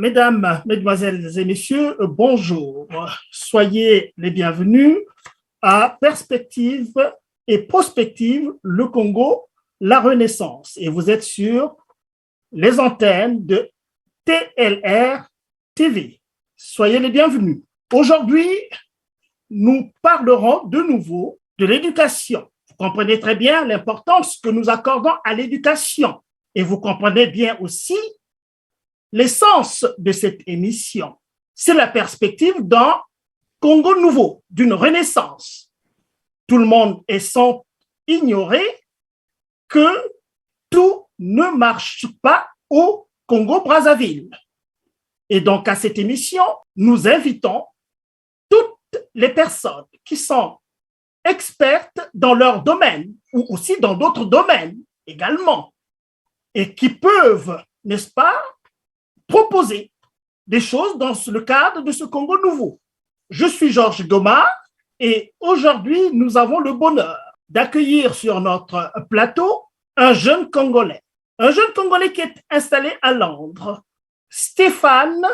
Mesdames, Mesdemoiselles et Messieurs, bonjour. Soyez les bienvenus à Perspective et Prospective, le Congo, la Renaissance. Et vous êtes sur les antennes de TLR TV. Soyez les bienvenus. Aujourd'hui, nous parlerons de nouveau de l'éducation. Vous comprenez très bien l'importance que nous accordons à l'éducation. Et vous comprenez bien aussi l'essence de cette émission. C'est la perspective d'un Congo nouveau, d'une renaissance. Tout le monde est sans ignorer que tout ne marche pas au Congo-Brazzaville. Et donc, à cette émission, nous invitons toutes les personnes qui sont expertes dans leur domaine ou aussi dans d'autres domaines également et qui peuvent, n'est-ce pas, proposer des choses dans le cadre de ce Congo nouveau. Je suis Georges Gomard et aujourd'hui, nous avons le bonheur d'accueillir sur notre plateau un jeune Congolais qui est installé à Londres, Stéphane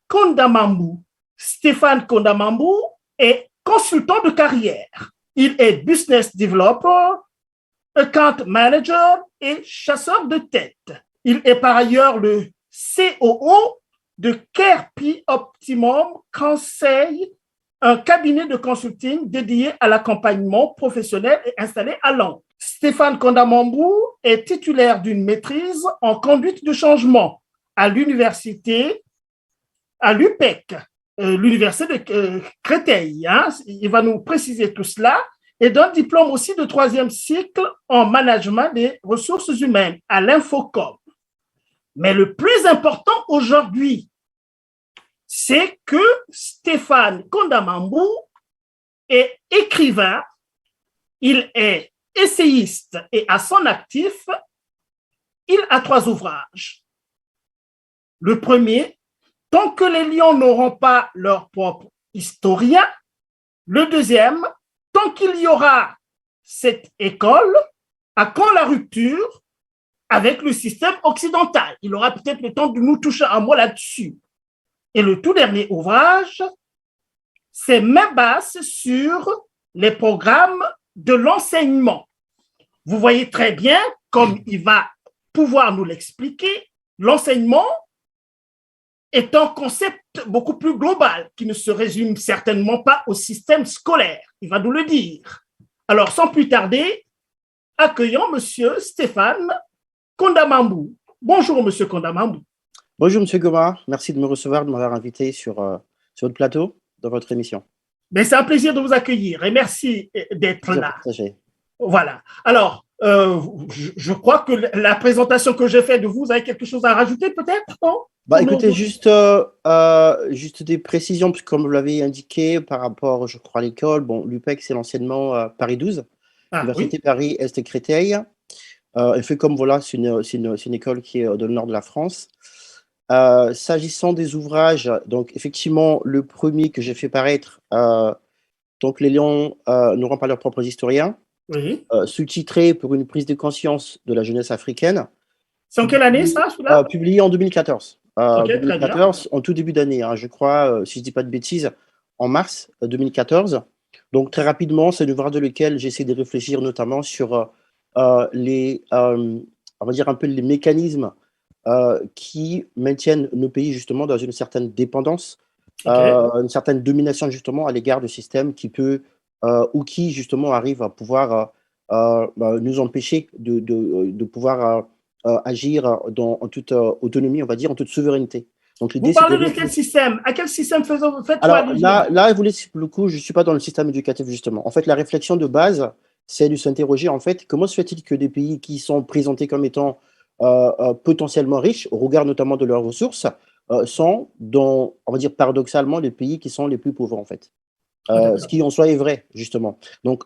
Kondamambou. Stéphane Kondamambou est consultant de carrière. Il est business developer, account manager et chasseur de tête. Il est par ailleurs le COO de Kerpi Optimum Conseil, un cabinet de consulting dédié à l'accompagnement professionnel et installé à Londres. Stéphane Kondamambou est titulaire d'une maîtrise en conduite de changement à l'université, à l'UPEC, l'université de Créteil. Il va nous préciser tout cela. Et d'un diplôme aussi de 3e cycle en management des ressources humaines à l'Infocom. Mais le plus important aujourd'hui, c'est que Stéphane Kondamambou est écrivain, il est essayiste et à son actif, il a 3 ouvrages. Le premier, Tant que les lions n'auront pas leur propre historien. Le deuxième, Tant qu'il y aura cette école, à quand la rupture avec le système occidental? Il aura peut-être le temps de nous toucher un mot là-dessus. Et le tout dernier ouvrage, c'est Main basse sur les programmes de l'enseignement. Vous voyez très bien, comme il va pouvoir nous l'expliquer, l'enseignement est un concept beaucoup plus global qui ne se résume certainement pas au système scolaire. Il va nous le dire. Alors, sans plus tarder, accueillons Monsieur Stéphane Kondamambou. Bonjour, Monsieur Kondamambou. Bonjour, Monsieur Gomard. Merci de me recevoir, de m'avoir invité sur votre plateau, dans votre émission. C'est un plaisir de vous accueillir et merci d'être là. Voilà. Alors, je crois que la présentation que j'ai faite de vous, vous avez quelque chose à rajouter peut-être, non? Écoutez, juste des précisions, parce que comme vous l'avez indiqué, par rapport, je crois, à l'école, l'UPEC, c'est l'anciennement Paris 12, Université Paris-Est et Créteil. Elle fait comme, voilà, c'est une école qui est dans le nord de la France. S'agissant des ouvrages, donc effectivement, le premier que j'ai fait paraître, donc les lions n'auront pas leurs propres historiens, sous-titré pour une prise de conscience de la jeunesse africaine. C'est en quelle année ça, celui-là? Publié en 2014. Ok, 2014, en tout début d'année, je crois, si je ne dis pas de bêtises, en mars 2014. Donc très rapidement, c'est un ouvrage de lequel j'essaie de réfléchir notamment sur on va dire un peu les mécanismes qui maintiennent nos pays justement dans une certaine dépendance, une certaine domination justement à l'égard de systèmes qui peut ou qui justement arrivent à pouvoir nous empêcher de pouvoir agir en toute autonomie, on va dire, en toute souveraineté. Donc, vous parlez de quel système? À quel système faites-vous allusion? Là, vous laissez le coup, je ne suis pas dans le système éducatif justement. En fait, la réflexion de base, c'est de s'interroger en fait, comment se fait-il que des pays qui sont présentés comme étant potentiellement riches, au regard notamment de leurs ressources, sont dans, on va dire paradoxalement, les pays qui sont les plus pauvres en fait. Ce qui en soi est vrai, justement. Donc,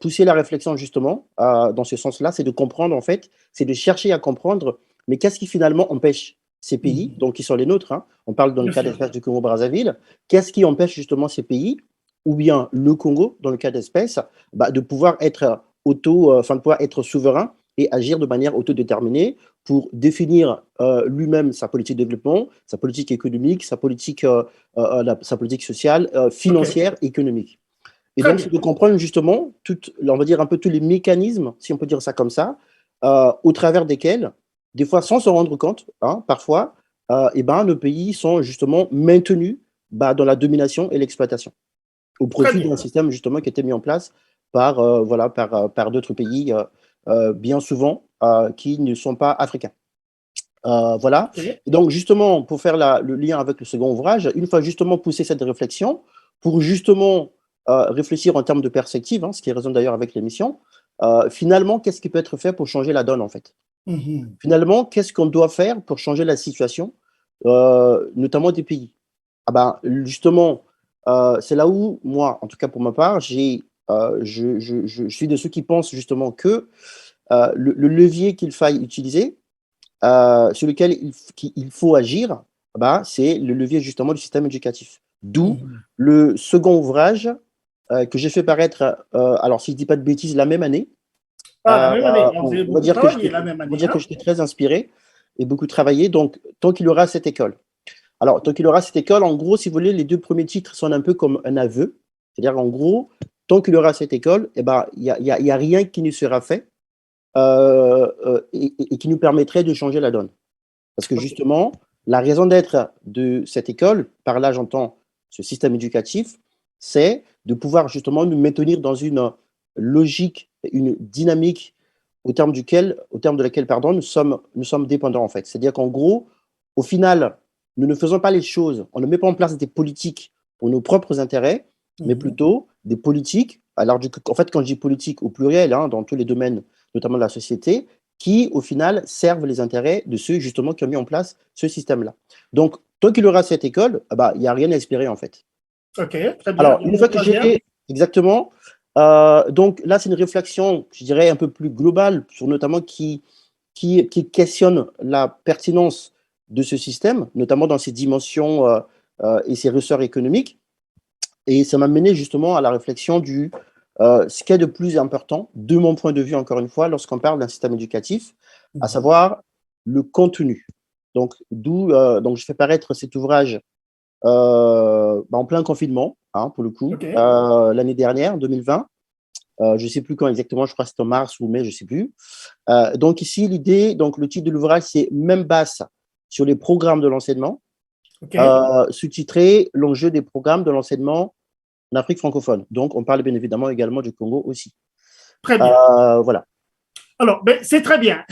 pousser la réflexion, justement, dans ce sens-là, c'est de comprendre, en fait, c'est de chercher à comprendre, mais qu'est-ce qui finalement empêche ces pays, donc qui sont les nôtres, on parle dans le cas d'espèce du Congo-Brazzaville, qu'est-ce qui empêche justement ces pays, ou bien le Congo, dans le cas d'espèce, de pouvoir être de pouvoir être souverain et agir de manière autodéterminée pour définir lui-même sa politique de développement, sa politique économique, sa politique sociale, OK. financière, économique. Et Très donc, c'est bien. de comprendre justement, on va dire un peu tous les mécanismes, si on peut dire ça comme ça, au travers desquels, des fois sans se rendre compte, hein, parfois, nos pays sont justement maintenus dans la domination et l'exploitation, au Très profit bien. d'un système justement qui a été mis en place par d'autres pays, bien souvent, qui ne sont pas africains. Voilà. OK. Et donc, justement, pour faire le lien avec le second ouvrage, une fois justement poussé cette réflexion, pour justement réfléchir en termes de perspective, hein, ce qui résonne d'ailleurs avec l'émission, finalement, qu'est-ce qui peut être fait pour changer la donne, en fait? Mhm. Finalement, qu'est-ce qu'on doit faire pour changer la situation, notamment des pays? Justement, c'est là où, moi, en tout cas pour ma part, je suis de ceux qui pensent justement que le levier qu'il faille utiliser, sur lequel il faut agir, c'est le levier justement du système éducatif. D'où Mhm. le second ouvrage que j'ai fait paraître, alors si je ne dis pas de bêtises, la même année. Ah, la même année. Alors, vous avez On va beaucoup dire que travaillé j'étais la même on va année, dire que hein? j'étais très inspiré et beaucoup travaillé. Donc, tant qu'il aura cette école. Alors, tant qu'il aura cette école, en gros, si vous voulez, les deux premiers titres sont un peu comme un aveu. C'est-à-dire, en gros, tant qu'il aura cette école, il y a rien qui ne sera fait et qui nous permettrait de changer la donne. Parce que OK. justement, la raison d'être de cette école, par là j'entends ce système éducatif, c'est de pouvoir justement nous maintenir dans une logique, une dynamique au terme de laquelle pardon, nous sommes dépendants en fait. C'est-à-dire qu'en gros, au final, nous ne faisons pas les choses, on ne met pas en place des politiques pour nos propres intérêts, mais Mhm. plutôt des politiques. Alors, en fait, quand je dis politique au pluriel, hein, dans tous les domaines, notamment de la société, qui, au final, servent les intérêts de ceux, justement, qui ont mis en place ce système-là. Donc, tant qu'il y aura cette école, il n'y a rien à espérer, en fait. OK, très bien. Alors, Donc, une le fois que troisième. j'ai exactement, donc là, c'est une réflexion, je dirais, un peu plus globale, sur notamment qui questionne la pertinence de ce système, notamment dans ses dimensions et ses ressorts économiques. Et ça m'a mené justement à la réflexion ce qui est de plus important, de mon point de vue, encore une fois, lorsqu'on parle d'un système éducatif, à Mhm. savoir le contenu. Donc, donc je fais paraître cet ouvrage en plein confinement, hein, pour le coup, OK. l'année dernière, 2020. Je ne sais plus quand exactement, je crois que c'était en mars ou mai, je ne sais plus. Donc ici, l'idée, donc le titre de l'ouvrage, c'est Même basse sur les programmes de l'enseignement, OK. sous-titré L'enjeu des programmes de l'enseignement en Afrique francophone. Donc, on parle bien évidemment également du Congo aussi. Très bien. Voilà. Alors, ben, c'est très bien.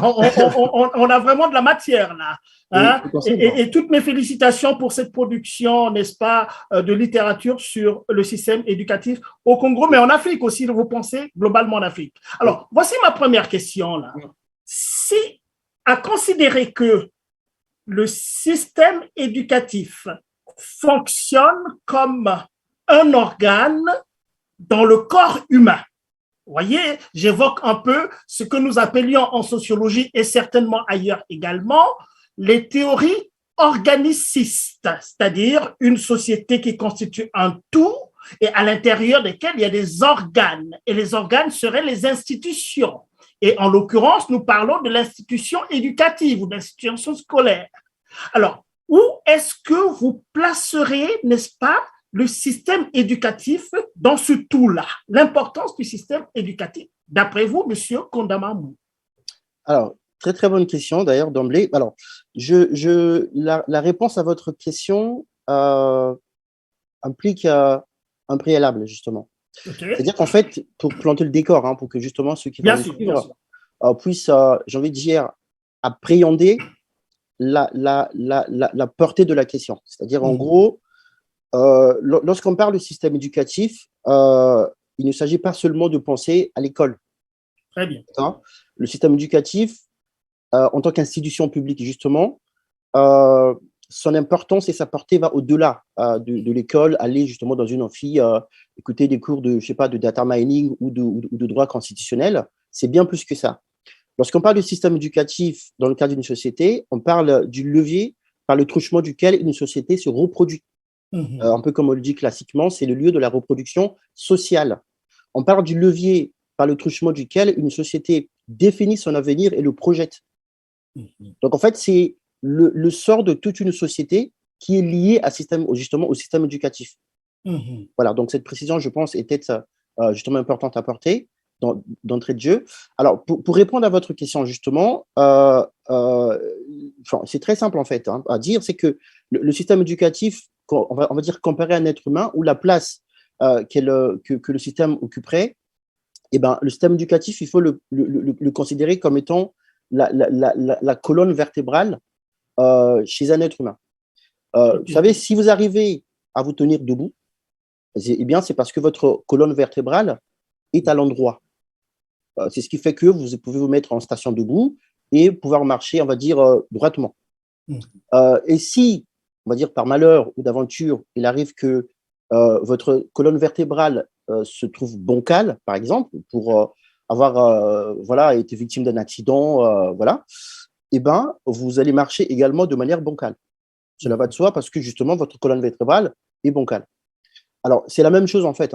On a vraiment de la matière là. Oui, Hein? c'est possible. Et toutes mes félicitations pour cette production, n'est-ce pas, de littérature sur le système éducatif au Congo, mais en Afrique aussi, vous pensez globalement en Afrique. Oui. Alors, voici ma première question là. Si, à considérer que le système éducatif fonctionne comme un organe dans le corps humain, vous voyez, j'évoque un peu ce que nous appelions en sociologie et certainement ailleurs également, les théories organicistes, c'est-à-dire une société qui constitue un tout et à l'intérieur desquels il y a des organes. Et les organes seraient les institutions. Et en l'occurrence, nous parlons de l'institution éducative ou de l'institution scolaire. Alors, où est-ce que vous placerez, n'est-ce pas, le système éducatif dans ce tout-là? L'importance du système éducatif, d'après vous, monsieur Kondamamou? Alors, très très bonne question d'ailleurs d'emblée. Alors, la réponse à votre question implique un préalable justement. OK. C'est-à-dire qu'en fait, pour planter le décor, hein, pour que justement ceux qui vont Bien nous sûr, bien suivre sûr. puissent, j'ai envie de dire, appréhender la portée de la question. C'est-à-dire en Mhm. gros, lorsqu'on parle de système éducatif, il ne s'agit pas seulement de penser à l'école. Très bien. Hein. Le système éducatif, en tant qu'institution publique, justement, euh, son importance et sa portée va au-delà de l'école, aller justement dans une amphi, écouter des cours de, je sais pas, de data mining ou de droit constitutionnel. C'est bien plus que ça. Lorsqu'on parle de système éducatif dans le cadre d'une société, on parle du levier par le truchement duquel une société se reproduit. Mhm. Un peu comme on le dit classiquement, c'est le lieu de la reproduction sociale. On parle du levier par le truchement duquel une société définit son avenir et le projette. Donc, en fait, c'est le sort de toute une société qui est lié justement au système éducatif. Voilà, donc cette précision, je pense, était justement importante à apporter d'entrée de jeu. Alors, pour répondre à votre question, justement, c'est très simple, en fait, à dire, c'est que le système éducatif, on va dire comparé à un être humain, ou la place que le système occuperait, eh ben, le système éducatif, il faut le considérer comme étant la colonne vertébrale chez un être humain. Vous savez, si vous arrivez à vous tenir debout, eh bien, c'est parce que votre colonne vertébrale est à l'endroit. C'est ce qui fait que vous pouvez vous mettre en station debout et pouvoir marcher, on va dire, droitement. Et si, on va dire, par malheur ou d'aventure, il arrive que votre colonne vertébrale se trouve bancale, par exemple, pour avoir voilà, été victime d'un accident, voilà, eh ben, vous allez marcher également de manière bancale. Cela va de soi parce que justement, votre colonne vertébrale est bancale. Alors, c'est la même chose en fait.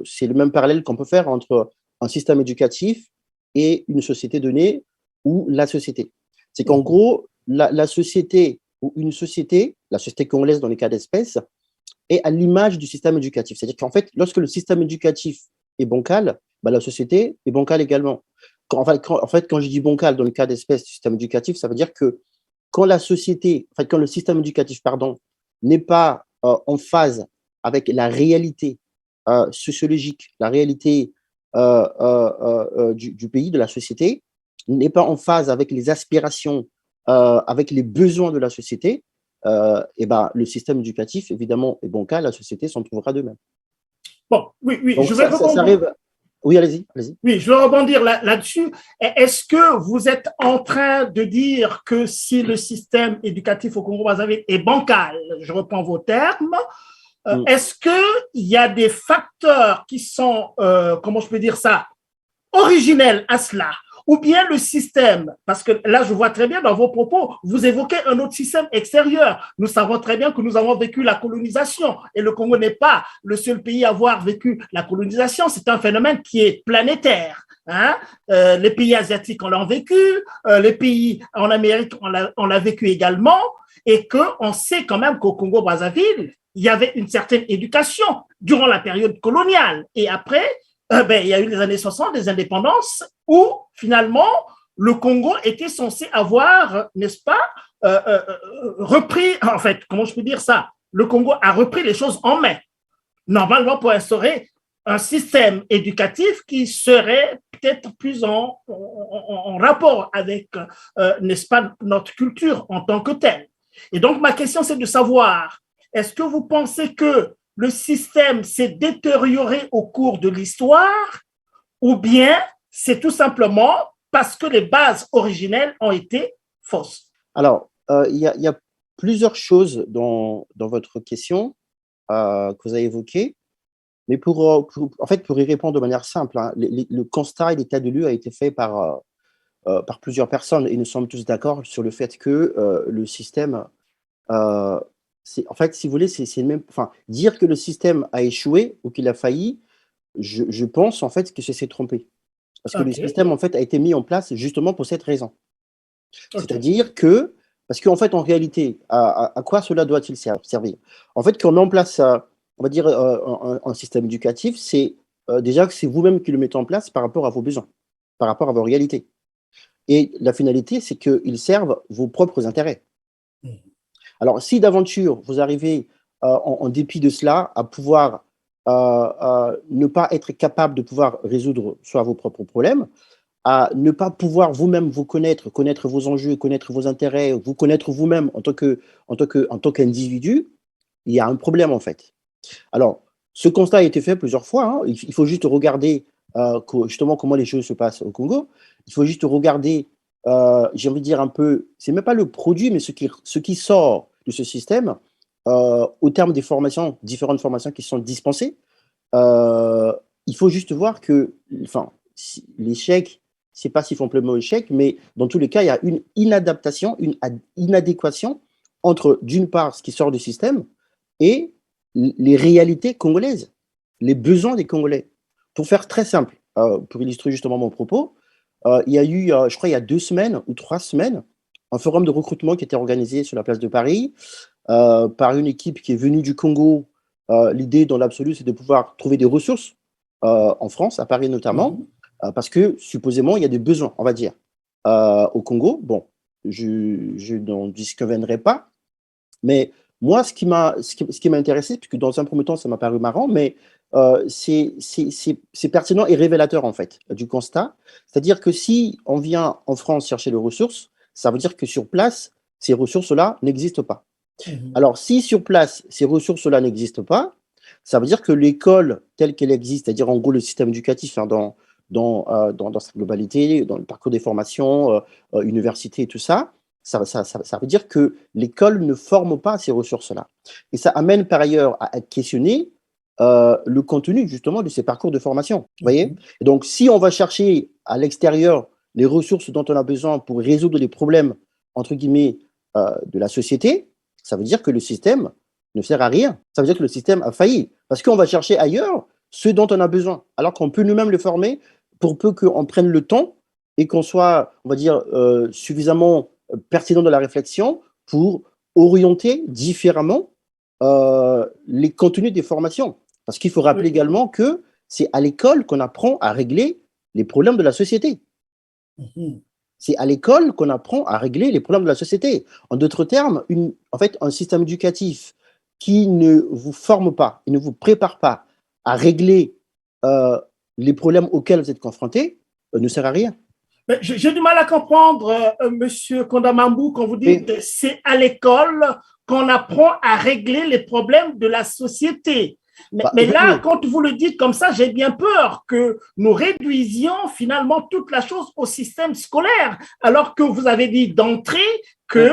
C'est le même parallèle qu'on peut faire entre un système éducatif et une société donnée ou la société. C'est qu'en gros, la société ou une société, la société congolaise dans les cas d'espèce, est à l'image du système éducatif. C'est-à-dire qu'en fait, lorsque le système éducatif est bancal, bah, la société est bancale également. En fait, quand je dis bancal dans le cas d'espèce du système éducatif, ça veut dire que quand la société, en fait, quand le système éducatif, pardon, n'est pas en phase avec la réalité sociologique, la réalité du pays, de la société, n'est pas en phase avec les aspirations, avec les besoins de la société, et ben, le système éducatif, évidemment, est bancal, la société s'en trouvera de même. Bon, oui, donc, je vais ça arrive. Oui, allez-y. Oui, je vais rebondir là-dessus. Est-ce que vous êtes en train de dire que si le système éducatif au Congo-Brazzaville est bancal, je reprends vos termes, est-ce qu'il y a des facteurs qui sont, comment je peux dire ça, originels à cela? Ou bien le système, parce que là, je vois très bien dans vos propos, vous évoquez un autre système extérieur. Nous savons très bien que nous avons vécu la colonisation et le Congo n'est pas le seul pays à avoir vécu la colonisation. C'est un phénomène qui est planétaire. Les pays asiatiques, on l'a vécu, les pays en Amérique, on l'a vécu également, et qu'on sait quand même qu'au Congo-Brazzaville, il y avait une certaine éducation durant la période coloniale. Et après, il y a eu les années 60, des indépendances, où finalement, le Congo était censé avoir, n'est-ce pas, repris, en fait, comment je peux dire ça? Le Congo a repris les choses en main, normalement pour instaurer un système éducatif qui serait peut-être plus en rapport avec, n'est-ce pas, notre culture en tant que telle. Et donc, ma question, c'est de savoir, est-ce que vous pensez que le système s'est détérioré au cours de l'histoire ou bien c'est tout simplement parce que les bases originelles ont été fausses? Alors, il y a plusieurs choses dans votre question que vous avez évoquées, mais pour y répondre de manière simple, le constat et l'état de lieu a été fait par plusieurs personnes et nous sommes tous d'accord sur le fait que le système en fait, si vous voulez, c'est le même. Enfin, dire que le système a échoué ou qu'il a failli, je pense en fait que c'est trompé. Parce que le système en fait a été mis en place justement pour cette raison. C'est-à-dire que, parce qu'en fait, en réalité, à quoi cela doit-il servir? En fait, quand on met en place, on va dire, un système éducatif, c'est déjà que c'est vous-même qui le mettez en place par rapport à vos besoins, par rapport à vos réalités. Et la finalité, c'est qu'il serve vos propres intérêts. Alors, si d'aventure, vous arrivez, en dépit de cela, à pouvoir ne pas être capable de pouvoir résoudre soit vos propres problèmes, à ne pas pouvoir vous-même vous connaître, connaître vos enjeux, connaître vos intérêts, vous connaître vous-même en tant qu'individu, il y a un problème en fait. Alors, ce constat a été fait plusieurs fois. Il faut juste regarder justement comment les choses se passent au Congo. Il faut juste regarder, j'ai envie de dire un peu, c'est même pas le produit, mais ce qui sort de ce système au terme des formations, différentes formations qui sont dispensées. Il faut juste voir que, enfin, l'échec, c'est pas si simplement échec, mais dans tous les cas, il y a une inadaptation, une inadéquation entre, d'une part, ce qui sort du système et les réalités congolaises, les besoins des Congolais. Pour faire très simple, pour illustrer justement mon propos, il y a eu, je crois, il y a 2 semaines ou 3 semaines, un forum de recrutement qui était organisé sur la place de Paris par une équipe qui est venue du Congo. L'idée, dans l'absolu, c'est de pouvoir trouver des ressources en France, à Paris notamment, parce que supposément, il y a des besoins, on va dire, au Congo. Bon, je n'en disconviendrai pas, mais moi, ce qui m'a intéressé, puisque dans un premier temps, ça m'a paru marrant, mais c'est pertinent et révélateur, en fait, du constat. C'est-à-dire que si on vient en France chercher les ressources, ça veut dire que sur place, ces ressources-là n'existent pas. Alors, si sur place, ces ressources-là n'existent pas, ça veut dire que l'école telle qu'elle existe, c'est-à-dire en gros le système éducatif hein, dans sa globalité, dans le parcours des formations, université et tout ça, ça veut dire que l'école ne forme pas ces ressources-là. Et ça amène par ailleurs à questionner le contenu justement de ces parcours de formation. Vous voyez? Et donc, si on va chercher à l'extérieur les ressources dont on a besoin pour résoudre les problèmes, entre guillemets, de la société, ça veut dire que le système ne sert à rien. Ça veut dire que le système a failli. Parce qu'on va chercher ailleurs ce dont on a besoin, alors qu'on peut nous-mêmes le former pour peu qu'on prenne le temps et qu'on soit, on va dire, suffisamment pertinent dans la réflexion pour orienter différemment les contenus des formations. Parce qu'il faut rappeler également que c'est à l'école qu'on apprend à régler les problèmes de la société. C'est à l'école qu'on apprend à régler les problèmes de la société. En d'autres termes, en fait, un système éducatif qui ne vous forme pas, il ne vous prépare pas à régler les problèmes auxquels vous êtes confrontés, ne sert à rien. J'ai du mal à comprendre, Monsieur Kondamambou, quand vous dites que c'est à l'école qu'on apprend à régler les problèmes de la société. Mais là, quand vous le dites comme ça, j'ai bien peur que nous réduisions finalement toute la chose au système scolaire, alors que vous avez dit d'entrée que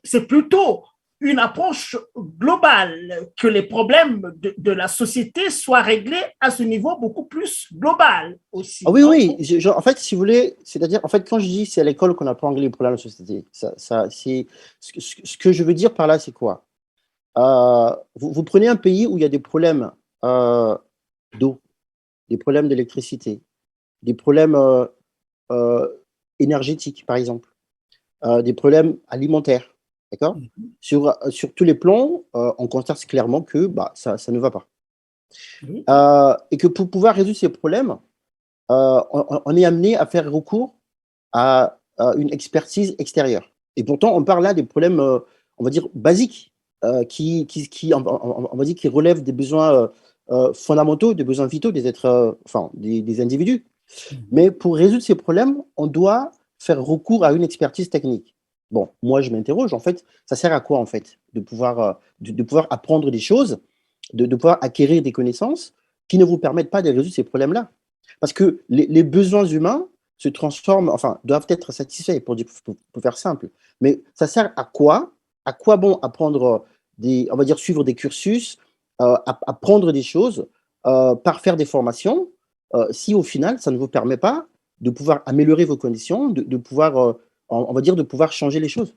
c'est plutôt une approche globale, que les problèmes de la société soient réglés à ce niveau beaucoup plus global aussi. Ah oui, oui. En fait, si vous voulez, c'est-à-dire, en fait, quand je dis c'est à l'école qu'on apprend à régler les problèmes de la société, ce que je veux dire par là, c'est quoi? Vous prenez un pays où il y a des problèmes d'eau, des problèmes d'électricité, des problèmes énergétiques, par exemple, des problèmes alimentaires, d'accord? Sur tous les plans, on constate clairement que ça ne va pas. Et que pour pouvoir résoudre ces problèmes, on est amené à faire recours à une expertise extérieure. Et pourtant, on parle là des problèmes, on va dire, basiques, on va dire, qui relèvent des besoins fondamentaux, des besoins vitaux des êtres, des individus. Mais pour résoudre ces problèmes, on doit faire recours à une expertise technique. Bon, moi, je m'interroge, en fait, ça sert à quoi, en fait, de pouvoir apprendre des choses, de pouvoir acquérir des connaissances qui ne vous permettent pas de résoudre ces problèmes-là? Parce que les besoins humains se transforment, doivent être satisfaits, pour faire simple. Mais ça sert à quoi? À quoi bon apprendre on va dire, suivre des cursus, apprendre des choses, par faire des formations, si au final, ça ne vous permet pas de pouvoir améliorer vos conditions, de pouvoir, on va dire, de pouvoir changer les choses?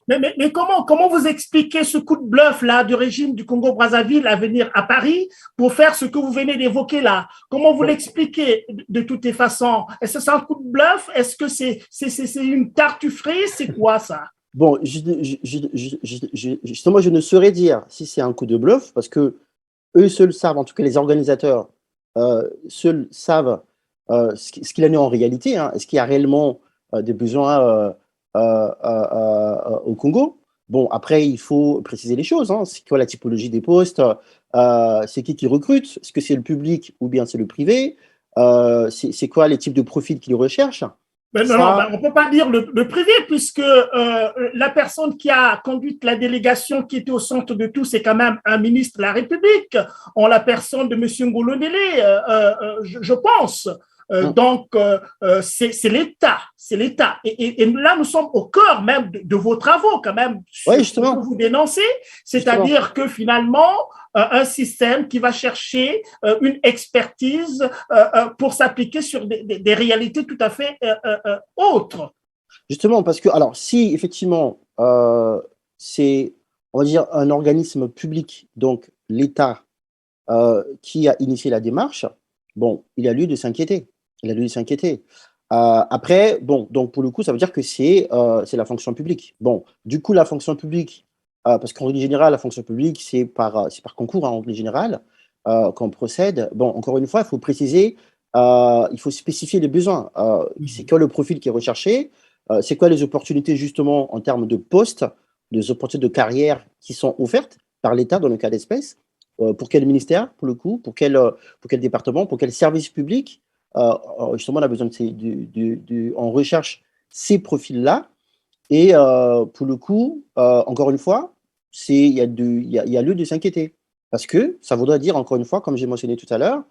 Mais comment vous expliquez ce coup de bluff là du régime du Congo-Brazzaville à venir à Paris pour faire ce que vous venez d'évoquer là? Comment vous l'expliquez de toutes les façons? Est-ce que c'est un coup de bluff? Est-ce que c'est une tartufferie? C'est quoi ça? Bon, justement, je ne saurais dire si c'est un coup de bluff parce que eux seuls savent, en tout cas les organisateurs, seuls savent ce qu'il en est en réalité. Hein. Est-ce qu'il y a réellement des besoins au Congo? Bon, après, il faut préciser les choses. Hein. C'est quoi la typologie des postes? C'est qui recrute? Est-ce que c'est le public ou bien c'est le privé? C'est quoi les types de profils qu'ils recherchent? Mais non, on ne peut pas dire le privé, puisque la personne qui a conduit la délégation qui était au centre de tout, c'est quand même un ministre de la République, en la personne de M. Ngolo Ndélé, je pense. Donc, c'est l'État, c'est l'État. Et là, nous sommes au cœur même de vos travaux, quand même, sur ce que vous dénoncez. C'est-à-dire que finalement, un système qui va chercher une expertise pour s'appliquer sur des réalités tout à fait autres. Justement, parce que, alors, si effectivement, c'est, on va dire, un organisme public, donc l'État, qui a initié la démarche, bon, il a lieu de s'inquiéter. Il a lieu de s'inquiéter. Après, bon, donc pour le coup, ça veut dire que c'est la fonction publique. Bon, du coup, la fonction publique, parce qu'en règle générale, la fonction publique, c'est par concours, hein, en règle générale, qu'on procède. Bon, encore une fois, il faut préciser, il faut spécifier les besoins. C'est quoi le profil qui est recherché? C'est quoi les opportunités, justement, en termes de postes, des opportunités de carrière qui sont offertes par l'État, dans le cas d'espèce? Pour quel ministère, pour le coup? Pour quel département? Pour quel service public? Justement, on a besoin on recherche ces profils-là. Et pour le coup, encore une fois, il y a lieu de s'inquiéter. Parce que ça voudrait dire, encore une fois, comme j'ai mentionné tout à l'heure,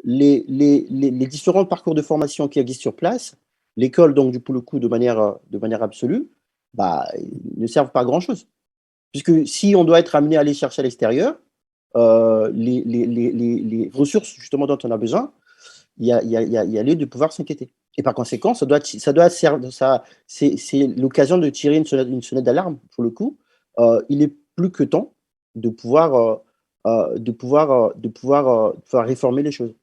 les différents parcours de formation qui existent sur place, l'école, donc, pour le coup, de manière absolue, bah, ils ne servent pas à grand-chose. Puisque si on doit être amené à aller chercher à l'extérieur, les ressources, justement, dont on a besoin, il y a lieu de pouvoir s'inquiéter. Et par conséquent, c'est l'occasion de tirer une sonnette d'alarme, pour le coup. Il est plus que temps de pouvoir réformer les choses.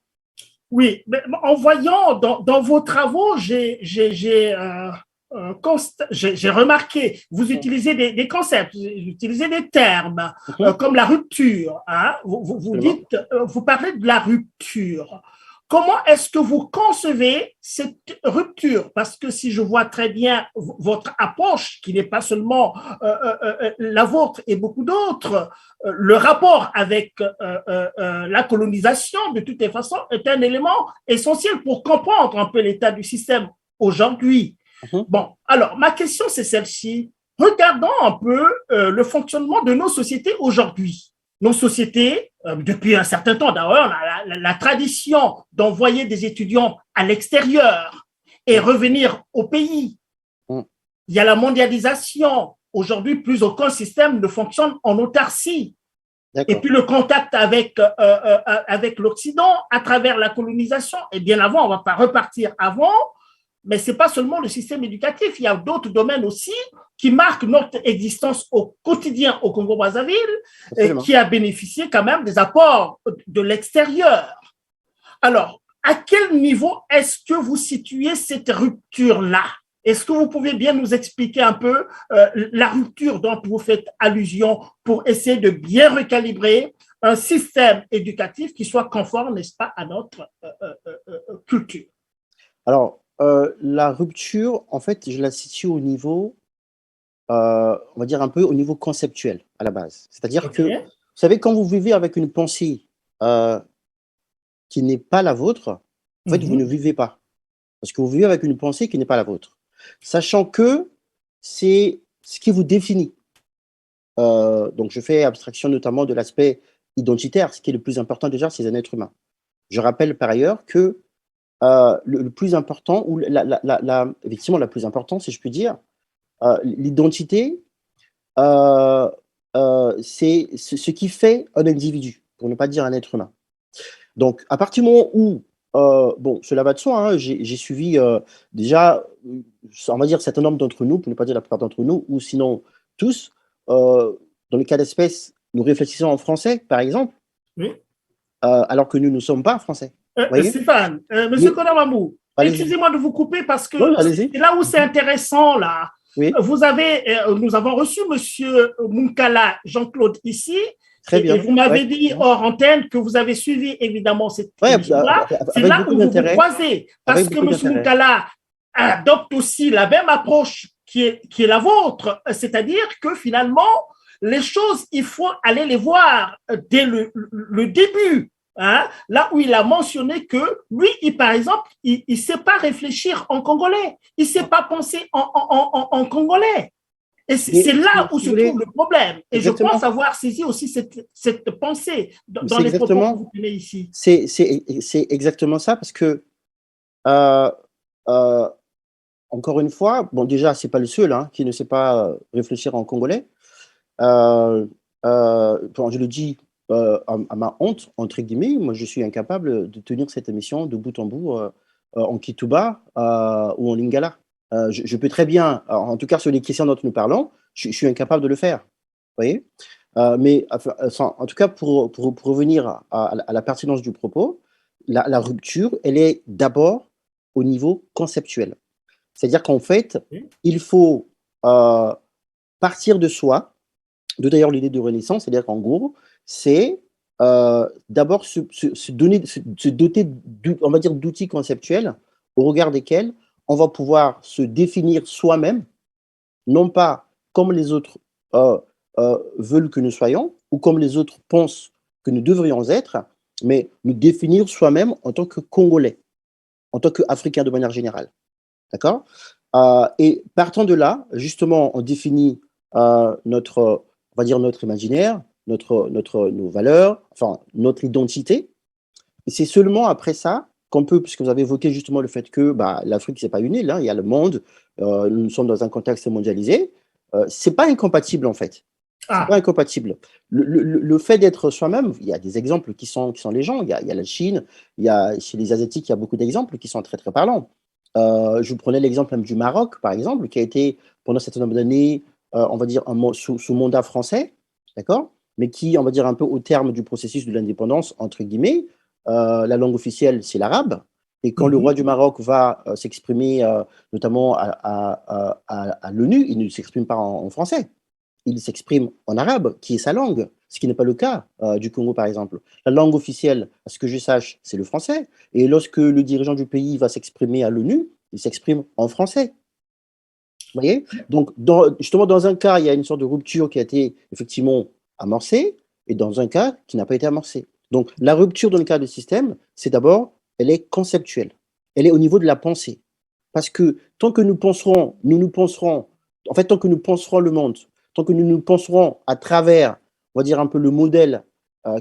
Oui, mais en voyant dans vos travaux, j'ai remarqué, vous utilisez des concepts, vous utilisez des termes comme la rupture. Hein. Vous Absolument. dites, vous parlez de la rupture. Comment est-ce que vous concevez cette rupture? Parce que si je vois très bien votre approche, qui n'est pas seulement la vôtre et beaucoup d'autres, le rapport avec la colonisation, de toutes les façons, est un élément essentiel pour comprendre un peu l'état du système aujourd'hui. Mhm. Bon, alors, ma question, c'est celle-ci. Regardons un peu le fonctionnement de nos sociétés aujourd'hui. Nos sociétés, depuis un certain temps d'ailleurs, la tradition d'envoyer des étudiants à l'extérieur et Mhm. revenir au pays. Mhm. Il y a la mondialisation. Aujourd'hui, plus aucun système ne fonctionne en autarcie. Et D'accord. puis le contact avec l'Occident à travers la colonisation. Et bien avant, on ne va pas repartir avant, mais ce n'est pas seulement le système éducatif, il y a d'autres domaines aussi qui marquent notre existence au quotidien au Congo-Brazzaville et Absolument. qui a bénéficié quand même des apports de l'extérieur. Alors, à quel niveau est-ce que vous situez cette rupture-là? Est-ce que vous pouvez bien nous expliquer un peu la rupture dont vous faites allusion pour essayer de bien recalibrer un système éducatif qui soit conforme, n'est-ce pas, à notre culture? Alors, la rupture, en fait, je la situe au niveau, on va dire un peu au niveau conceptuel, à la base. C'est-à-dire OK. que, vous savez, quand vous vivez avec une pensée euh, qui n'est pas la vôtre, en fait, vous ne Mhm. vivez pas. Parce que vous vivez avec une pensée qui n'est pas la vôtre. Sachant que c'est ce qui vous définit. Donc, je fais abstraction notamment de l'aspect identitaire, ce qui est le plus important déjà, c'est un être humain. Je rappelle par ailleurs que le plus important, ou effectivement la plus importante, si je puis dire, l'identité, euh, c'est ce qui fait un individu, pour ne pas dire un être humain. Donc, à partir du moment où, bon, cela va de soi, hein, j'ai suivi déjà, on va dire, un certain nombre d'entre nous, pour ne pas dire la plupart d'entre nous, ou sinon tous, euh, dans le cas d'espèce, nous réfléchissons en français, par exemple, Oui. alors que nous ne sommes pas français. Vous voyez? Stéphane, Monsieur Mais, Konamamou, allez-y. excusez-moi de vous couper parce Oui, que allez-y. c'est là où c'est Mhm. intéressant là. Oui, Nous avons reçu Monsieur Munkala Jean-Claude ici très et bien. vous m'avez Ouais. dit Mhm. hors antenne que vous avez suivi évidemment cette Ouais, émission-là. C'est avec là beaucoup où vous vous d'intérêt. croisez Avec parce que beaucoup Monsieur d'intérêt. Munkala adopte aussi la même approche qui est la vôtre, c'est-à-dire que finalement les choses, il faut aller les voir dès le début. Hein, là où il a mentionné que lui, par exemple, il ne sait pas réfléchir en congolais, il ne sait pas penser en congolais. Et c'est Mais là où si se vous trouve voulez, le problème. Et je pense exactement, avoir saisi aussi cette pensée dans c'est les propos que exactement, vous tenez ici. c'est exactement ça, parce que, euh, euh, encore une fois, bon, déjà, c'est pas le seul, hein, qui ne sait pas réfléchir en congolais. Euh, bon, je le dis à ma honte, entre guillemets, moi, je suis incapable de tenir cette émission de bout en bout en Kituba ou en Lingala. Je peux très bien, en tout cas sur les questions dont nous parlons, je suis incapable de le faire. Vous voyez? Mais enfin, en tout cas, pour revenir à la pertinence du propos, la rupture, elle est d'abord au niveau conceptuel. C'est-à-dire qu'en fait, Oui. il faut partir de soi, de d'ailleurs l'idée de renaissance, c'est-à-dire qu'en gros, c'est d'abord se doter, on va dire, d'outils conceptuels au regard desquels on va pouvoir se définir soi-même, non pas comme les autres euh, veulent que nous soyons ou comme les autres pensent que nous devrions être, mais nous définir soi-même en tant que Congolais, en tant qu'Africains de manière générale. D'accord. Et partant de là, justement, on définit notre, on va dire notre imaginaire, nos valeurs, enfin notre identité. Et c'est seulement après ça qu'on peut, puisque vous avez évoqué justement le fait que bah, l'Afrique, c'est pas une île, hein, il y a le monde, nous sommes dans un contexte mondialisé. C'est pas incompatible en fait. C'est pas Ah, incompatible. Le fait d'être soi-même, il y a des exemples qui sont légion. Il y a la Chine, il y a, chez les Asiatiques, il y a beaucoup d'exemples qui sont très, très parlants. Je vous prenais l'exemple même du Maroc, par exemple, qui a été, pendant un certain nombre d'années, on va dire, sous mandat français, d'accord? Mais qui, on va dire, un peu au terme du processus de l'indépendance, entre guillemets, la langue officielle, c'est l'arabe. Et quand le roi mhm. du Maroc va s'exprimer, notamment à l'ONU, il ne s'exprime pas en français. Il s'exprime en arabe, qui est sa langue, ce qui n'est pas le cas du Congo, par exemple. La langue officielle, à ce que je sache, c'est le français. Et lorsque le dirigeant du pays va s'exprimer à l'ONU, il s'exprime en français. Vous voyez? Donc, justement, dans un cas, il y a une sorte de rupture qui a été effectivement amorcée, et dans un cas qui n'a pas été amorcée. Donc, la rupture dans le cas du système, c'est d'abord, elle est conceptuelle. Elle est au niveau de la pensée. Parce que tant que nous penserons, en fait, tant que nous penserons le monde, tant que nous nous penserons à travers, on va dire un peu le modèle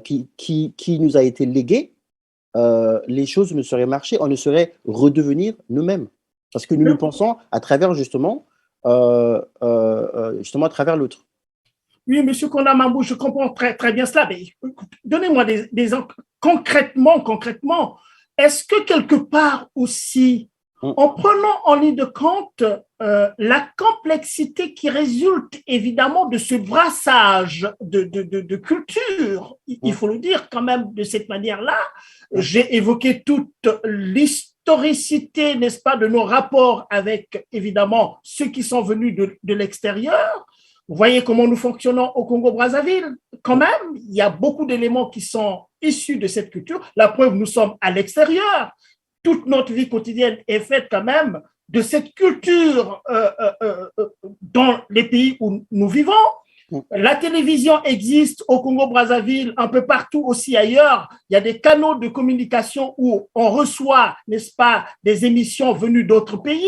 qui nous a été légué, les choses ne seraient marcher, on ne saurait redevenir nous-mêmes. Parce que nous nous pensons à travers justement à travers l'autre. Oui, Monsieur Kondamambou, je comprends très, très bien cela, mais donnez-moi concrètement, est-ce que quelque part aussi, Hum, en prenant en ligne de compte la complexité qui résulte évidemment de ce brassage de culture, il hum, faut le dire quand même de cette manière-là, hum, j'ai évoqué toute l'historicité, n'est-ce pas, de nos rapports avec évidemment ceux qui sont venus de l'extérieur. Vous voyez comment nous fonctionnons au Congo-Brazzaville. Quand hum. même, il y a beaucoup d'éléments qui sont issus de cette culture. La preuve, nous sommes à l'extérieur. Toute notre vie quotidienne est faite quand même de cette culture dans les pays où nous vivons. Hum. La télévision existe au Congo-Brazzaville, un peu partout aussi ailleurs. Il y a des canaux de communication où on reçoit, n'est-ce pas, des émissions venues d'autres pays.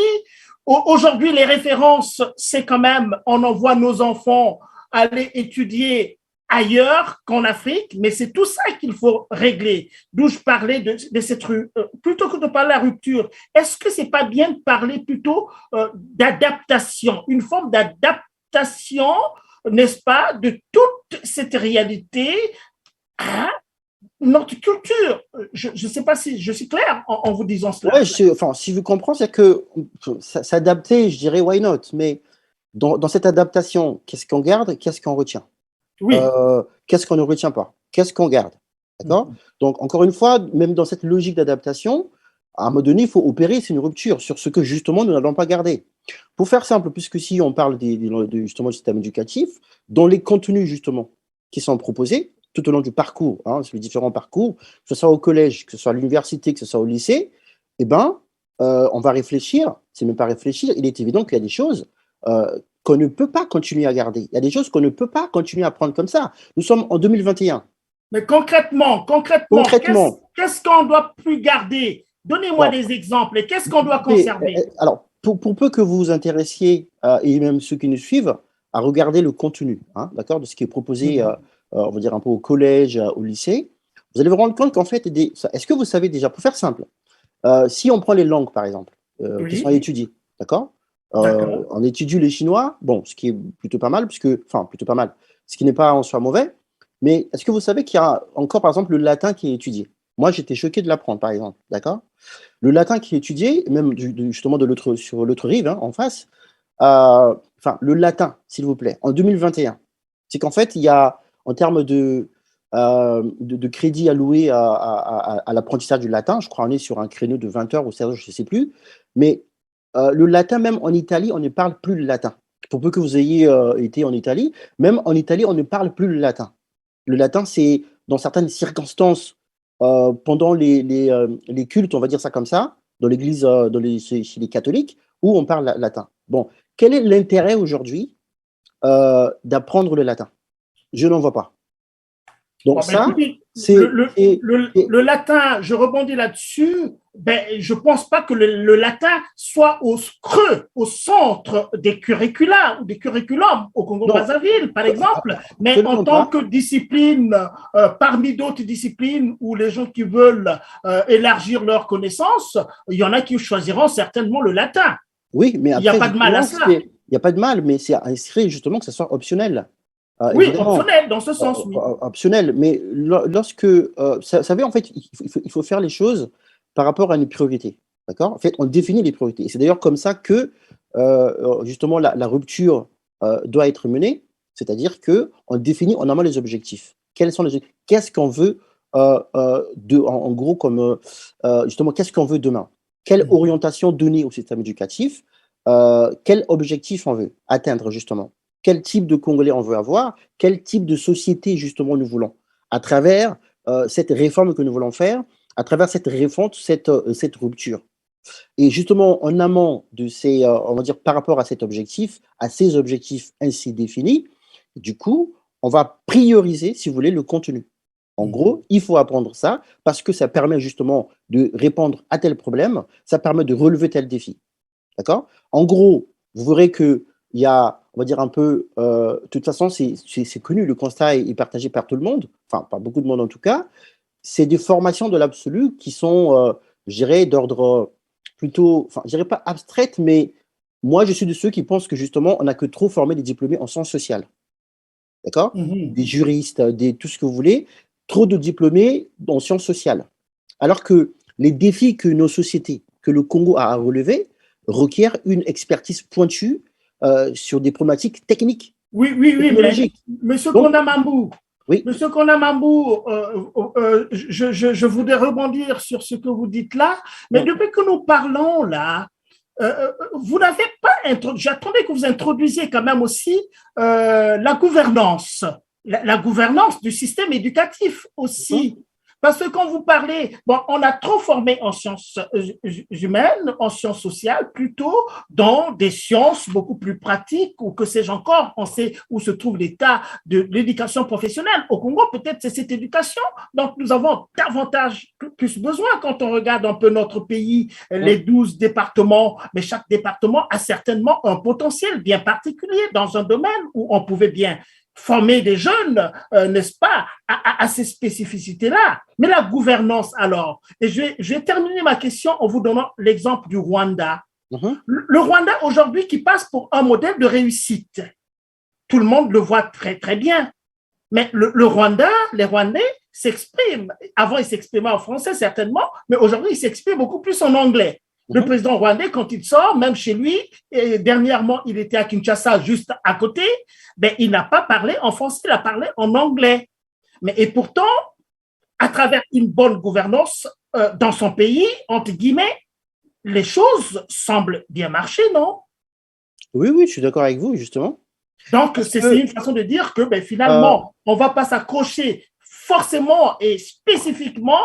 Aujourd'hui, les références, c'est quand même, on envoie nos enfants aller étudier ailleurs qu'en Afrique, mais c'est tout ça qu'il faut régler. D'où je parlais de cette rue. Plutôt que de parler de la rupture, est-ce que c'est pas bien de parler plutôt d'adaptation, une forme d'adaptation, n'est-ce pas, de toute cette réalité à notre culture? Je ne sais pas si je suis clair en vous disant cela. Ouais, enfin, si je comprends, c'est que s'adapter, je dirais why not, mais dans cette adaptation, qu'est-ce qu'on garde, qu'est-ce qu'on retient? Oui. Qu'est-ce qu'on ne retient pas? Qu'est-ce qu'on garde? D'accord? Donc, encore une fois, même dans cette logique d'adaptation, à un moment donné, il faut opérer, c'est une rupture sur ce que justement nous n'allons pas garder. Pour faire simple, puisque si on parle justement du système éducatif, dans les contenus justement qui sont proposés tout au long du parcours, hein, sur les différents parcours, que ce soit au collège, que ce soit à l'université, que ce soit au lycée, eh ben, on va réfléchir, c'est même pas réfléchir, il est évident qu'il y a des choses qu'on ne peut pas continuer à garder. Il y a des choses qu'on ne peut pas continuer à prendre comme ça. Nous sommes en 2021. Mais concrètement, Concrètement, qu'est-ce qu'on ne doit plus garder? Donnez-moi bon, des exemples et qu'est-ce qu'on doit écoutez, conserver? alors, pour peu que vous vous intéressiez, et même ceux qui nous suivent, à regarder le contenu, hein, d'accord, de ce qui est proposé, on va dire un peu au collège, au lycée, vous allez vous rendre compte qu'en fait, est-ce que vous savez déjà, pour faire simple, si on prend les langues, par exemple, qui sont Oui, étudiées, d'accord, d'accord. on étudie les chinois, bon, ce qui est plutôt pas mal, enfin, plutôt pas mal, ce qui n'est pas en soi mauvais, mais est-ce que vous savez qu'il y a encore, par exemple, le latin qui est étudié? Moi, j'étais choqué de l'apprendre, par exemple, d'accord? Le latin qui est étudié, même justement sur l'autre rive, hein, en face, enfin, le latin, s'il vous plaît, en 2021, c'est qu'en fait, il y a, en termes de, de crédits alloués à l'apprentissage du latin. Je crois qu'on est sur un créneau de 20 heures ou 16 heures, je ne sais plus. Mais le latin, même en Italie, on ne parle plus le latin. Pour peu que vous ayez été en Italie, même en Italie, on ne parle plus le latin. Le latin, c'est dans certaines circonstances, pendant les cultes, on va dire ça comme ça, dans l'église, chez les catholiques, où on parle latin. Bon, quel est l'intérêt aujourd'hui d'apprendre le latin? Je n'en vois pas. Donc Bon, ça, écoutez, c'est… le latin, je rebondis là-dessus, je ne pense pas que le latin soit au creux, au centre des curricula ou des curriculums au Non, Congo-Brazzaville, par exemple, mais en absolument tant pas. que discipline, parmi d'autres disciplines où les gens qui veulent élargir leurs connaissances, il y en a qui choisiront certainement le latin. Oui, mais Il n'y a après, pas de mal à justement, cela. il n'y a pas de mal, mais c'est inscrit justement que ce soit optionnel. Oui, Évidemment, optionnel, dans ce sens, oui. optionnel. Mais lorsque, vous savez, en fait, il faut faire les choses par rapport à une priorité. D'accord? En fait, on définit les priorités. Et c'est d'ailleurs comme ça que, justement, la rupture doit être menée. C'est-à-dire qu'on définit en amont les objectifs. Quels sont les objectifs? Qu'est-ce qu'on veut, en gros, comme, justement, qu'est-ce qu'on veut demain? Quelle orientation donner au système éducatif? Quel objectif on veut atteindre, justement? Quel type de Congolais on veut avoir, quel type de société justement nous voulons, à travers cette réforme que nous voulons faire, à travers cette refonte, cette rupture. Et justement, en amont de ces, on va dire par rapport à cet objectif, à ces objectifs ainsi définis, du coup, on va prioriser, si vous voulez, le contenu. En gros, il faut apprendre ça parce que ça permet justement de répondre à tel problème, ça permet de relever tel défi. D'accord? En gros, vous verrez qu'il y a, on va dire un peu, de toute façon, c'est connu, le constat est partagé par tout le monde, enfin, par beaucoup de monde en tout cas. C'est des formations de l'absolu qui sont, je dirais, d'ordre plutôt, enfin, je dirais pas abstraite, mais moi, je suis de ceux qui pensent que justement, on n'a que trop formé des diplômés en sciences sociales. D'accord? Mhm. Des juristes, tout ce que vous voulez, trop de diplômés en sciences sociales. Alors que les défis que nos sociétés, que le Congo a à relever, requièrent une expertise pointue sur des problématiques techniques, Oui, oui, oui, mais technologiques. Monsieur Donc, Kondamambou, oui. Monsieur Konamambou, je voudrais rebondir sur ce que vous dites là, mais Mm. depuis que nous parlons là, vous n'avez pas introduit, j'attendais que vous introduisiez quand même aussi la gouvernance, la gouvernance du système éducatif Mhm. aussi. Parce que quand vous parlez, bon, on a trop formé en sciences humaines, en sciences sociales, plutôt dans des sciences beaucoup plus pratiques, ou que sais-je encore, on sait où se trouve l'état de l'éducation professionnelle. Au Congo, peut-être c'est cette éducation. Donc, nous avons davantage plus besoin quand on regarde un peu notre pays, les 12 départements, mais chaque département a certainement un potentiel bien particulier dans un domaine où on pouvait bien former des jeunes, n'est-ce pas, à ces spécificités-là. Mais la gouvernance, alors, et je vais terminer ma question en vous donnant l'exemple du Rwanda. Mhm. Le Rwanda, aujourd'hui, qui passe pour un modèle de réussite. Tout le monde le voit très, très bien. Mais le Rwanda, les Rwandais s'expriment. Avant, ils s'exprimaient en français, certainement, mais aujourd'hui, ils s'expriment beaucoup plus en anglais. Le Mhm. président rwandais, quand il sort, même chez lui, et dernièrement, il était à Kinshasa, juste à côté, ben, il n'a pas parlé en français, il a parlé en anglais. Mais, et pourtant, à travers une bonne gouvernance dans son pays, entre guillemets, les choses semblent bien marcher, non? Oui, oui, je suis d'accord avec vous, justement. Donc, Parce c'est que, une façon de dire que ben, euh, finalement, on ne va pas s'accrocher forcément et spécifiquement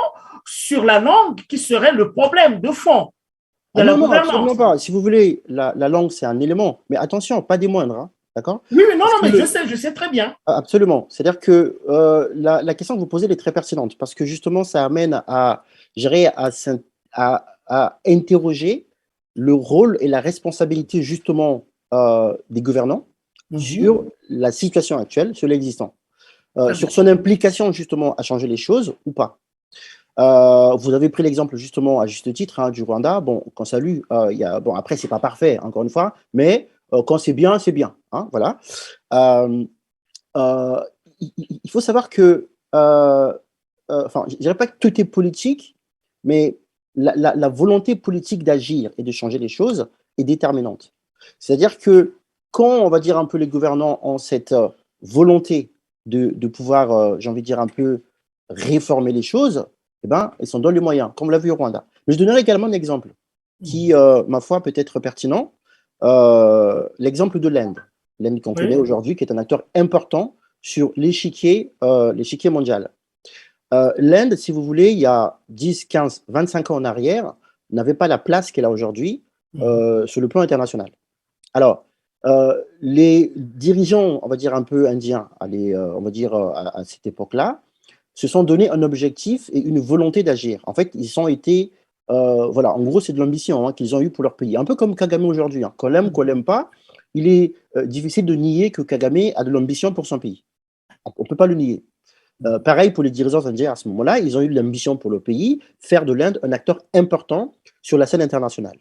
sur la langue qui serait le problème de fond de ah la non, non, absolument gouvernance. pas. Si vous voulez, la langue, c'est un élément, mais attention, pas des moindres, hein, d'accord? Oui, oui, non, Parce non, que mais je sais très bien. absolument. C'est-à-dire que la question que vous posez elle est très pertinente parce que justement, ça amène à, je dirais, à interroger le rôle et la responsabilité justement des gouvernants sur la situation actuelle, sur l'existant, Très sur bien. son implication justement à changer les choses ou pas. Vous avez pris l'exemple justement à juste titre hein, du Rwanda. Bon, quand ça lui, bon après c'est pas parfait encore une fois, mais quand c'est bien. Hein, voilà. Euh, euh, il faut savoir que, enfin, je dirais pas que tout est politique, mais la volonté politique d'agir et de changer les choses est déterminante. C'est-à-dire que quand on va dire un peu les gouvernants ont cette volonté de pouvoir, j'ai envie de dire, un peu réformer les choses, eh ben, ils s'en donnent les moyens, comme on l'a vu au Rwanda. Mais je donnerai également un exemple qui, ma foi, peut être pertinent. L'exemple de l'Inde. L'Inde qu'on connaît Oui. aujourd'hui, qui est un acteur important sur l'échiquier mondial. L'Inde, si vous voulez, il y a 10, 15, 25 ans en arrière, n'avait pas la place qu'elle a aujourd'hui sur le plan international. Alors, les dirigeants, on va dire un peu indiens, on va dire à cette époque-là, se sont donné un objectif et une volonté d'agir. En fait, ils ont été, voilà, en gros, c'est de l'ambition qu'ils ont eu pour leur pays. Un peu comme Kagame aujourd'hui. Qu'on l'aime, qu'on l'aime pas, il est difficile de nier que Kagame a de l'ambition pour son pays. On ne peut pas le nier. Pareil pour les dirigeants indiens à ce moment-là, ils ont eu de l'ambition pour le pays, faire de l'Inde un acteur important sur la scène internationale.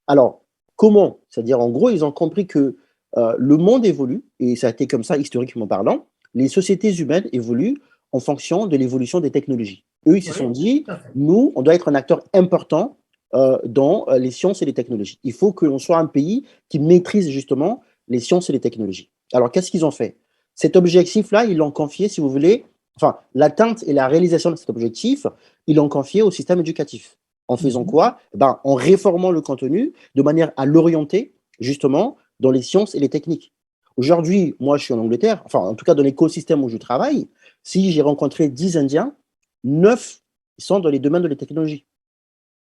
Alors, comment? C'est-à-dire, en gros, ils ont compris que le monde évolue, et ça a été comme ça historiquement parlant, les sociétés humaines évoluent en fonction de l'évolution des technologies. Eux, ils se sont dit, nous, on doit être un acteur important dans les sciences et les technologies. Il faut que l'on soit un pays qui maîtrise justement les sciences et les technologies. Alors, qu'est-ce qu'ils ont fait? Cet objectif-là, ils l'ont confié, si vous voulez, enfin, l'atteinte et la réalisation de cet objectif, ils l'ont confié au système éducatif. En faisant quoi? Ben, en réformant le contenu de manière à l'orienter justement dans les sciences et les techniques. Aujourd'hui, moi, je suis en Angleterre, enfin, en tout cas, dans l'écosystème où je travaille, si j'ai rencontré 10 Indiens, 9 sont dans les domaines de la technologie.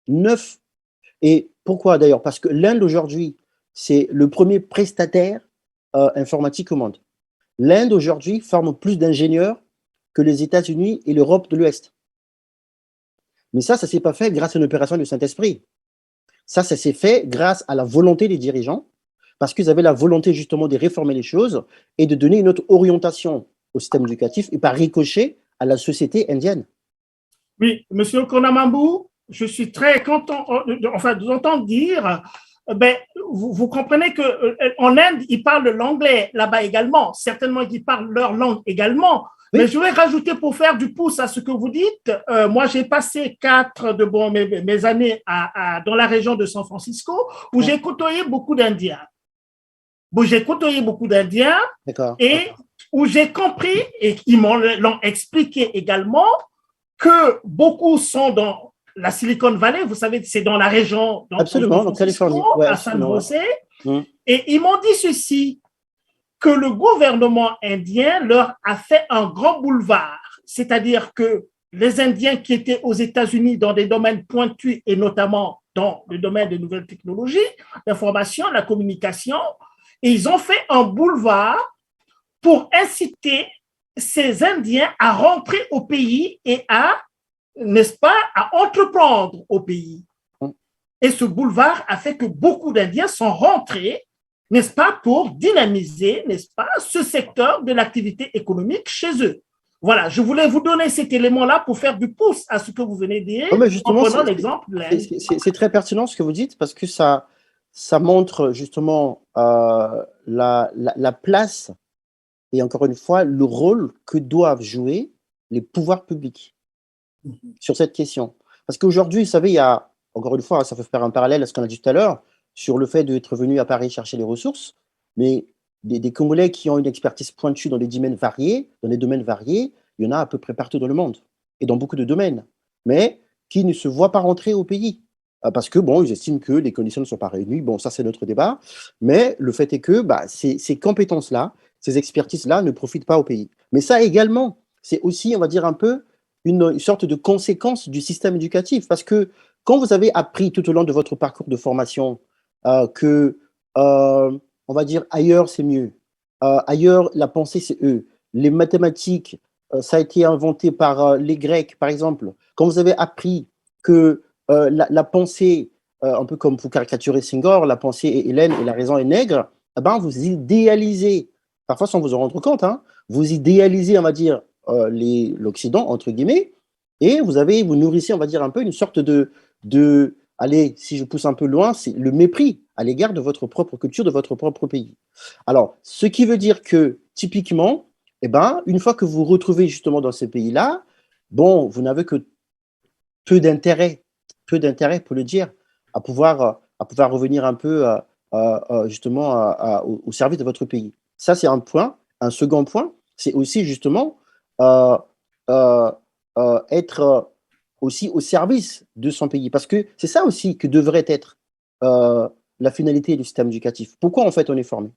9. Et pourquoi d'ailleurs? Parce que l'Inde aujourd'hui, c'est le premier prestataire informatique au monde. L'Inde aujourd'hui forme plus d'ingénieurs que les États-Unis et l'Europe de l'Ouest. Mais ça ne s'est pas fait grâce à une opération du Saint-Esprit. Ça s'est fait grâce à la volonté des dirigeants, parce qu'ils avaient la volonté justement de réformer les choses et de donner une autre orientation au système éducatif et par ricochet à la société indienne. Oui, Monsieur Konamambou, je suis très content enfin, de vous entendre dire, ben, vous comprenez qu'en Inde, ils parlent l'anglais là-bas également. Certainement qu'ils parlent leur langue également. Oui. Mais je vais rajouter pour faire du pouce à ce que vous dites. Moi, j'ai passé 4 de mes années dans la région de San Francisco où j'ai côtoyé beaucoup d'Indiens. J'ai côtoyé beaucoup d'Indiens et où j'ai compris, et ils l'ont expliqué également, que beaucoup sont dans la Silicon Valley, vous savez, c'est dans la région, absolument, en Californie, ouais, à San Jose, et ils m'ont dit ceci, que le gouvernement indien leur a fait un grand boulevard, c'est-à-dire que les Indiens qui étaient aux États-Unis dans des domaines pointus et notamment dans le domaine des nouvelles technologies, l'information, la communication, et ils ont fait un boulevard pour inciter ces Indiens à rentrer au pays et à, n'est-ce pas, à entreprendre au pays. Et ce boulevard a fait que beaucoup d'Indiens sont rentrés, n'est-ce pas, pour dynamiser, n'est-ce pas, ce secteur de l'activité économique chez eux. Voilà, je voulais vous donner cet élément-là pour faire du pouce à ce que vous venez de dire, en prenant l'exemple de l'Inde. C'est très pertinent ce que vous dites, parce que ça montre justement la place et encore une fois, le rôle que doivent jouer les pouvoirs publics sur cette question. Parce qu'aujourd'hui, vous savez, il y a, encore une fois, ça peut faire un parallèle à ce qu'on a dit tout à l'heure, sur le fait d'être venu à Paris chercher les ressources, mais des Congolais qui ont une expertise pointue dans des domaines variés, il y en a à peu près partout dans le monde, et dans beaucoup de domaines, mais qui ne se voient pas rentrer au pays. Parce que, bon, ils estiment que les conditions ne sont pas réunies. Bon, ça, c'est notre débat. Mais le fait est que ces compétences-là, ces expertises-là ne profitent pas au pays. Mais ça également, c'est aussi, on va dire, un peu une sorte de conséquence du système éducatif. Parce que quand vous avez appris tout au long de votre parcours de formation que, on va dire, ailleurs, c'est mieux. Ailleurs, la pensée, c'est eux. Les mathématiques, ça a été inventé par les Grecs, par exemple. Quand vous avez appris que la pensée, un peu comme vous caricaturez Senghor, la pensée est hélène et la raison est nègre, eh ben, vous idéalisez, parfois sans vous en rendre compte, hein, vous idéalisez, on va dire, l'Occident, entre guillemets, et vous nourrissez, on va dire, un peu une sorte de allez, si je pousse un peu loin, c'est le mépris à l'égard de votre propre culture, de votre propre pays. Alors, ce qui veut dire que, typiquement, eh ben, une fois que vous vous retrouvez justement dans ces pays-là, bon, vous n'avez que peu d'intérêt pour le dire, à pouvoir revenir un peu justement au service de votre pays. Ça, c'est un point. Un second point, c'est aussi justement euh, euh, être aussi au service de son pays. Parce que c'est ça aussi que devrait être euh, la finalité du système éducatif. Pourquoi en fait on est formé?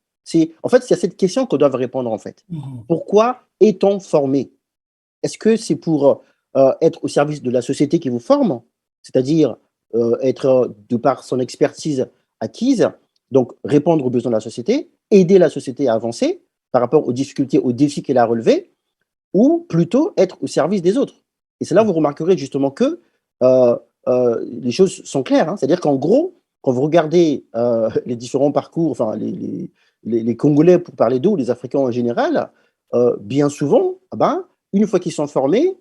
En fait, c'est à cette question qu'on doit répondre en fait. Mhm. Pourquoi est-on formé? Est-ce que c'est pour être au service de la société qui vous forme, c'est-à-dire être, de par son expertise acquise, donc répondre aux besoins de la société, aider la société à avancer par rapport aux difficultés, aux défis qu'elle a relevés, ou plutôt être au service des autres? Et c'est là où vous remarquerez justement que euh, les choses sont claires, hein. C'est-à-dire qu'en gros, quand vous regardez les différents parcours, enfin les Congolais pour parler d'eux, ou les Africains en général, bien souvent, ah ben, une fois qu'ils sont formés,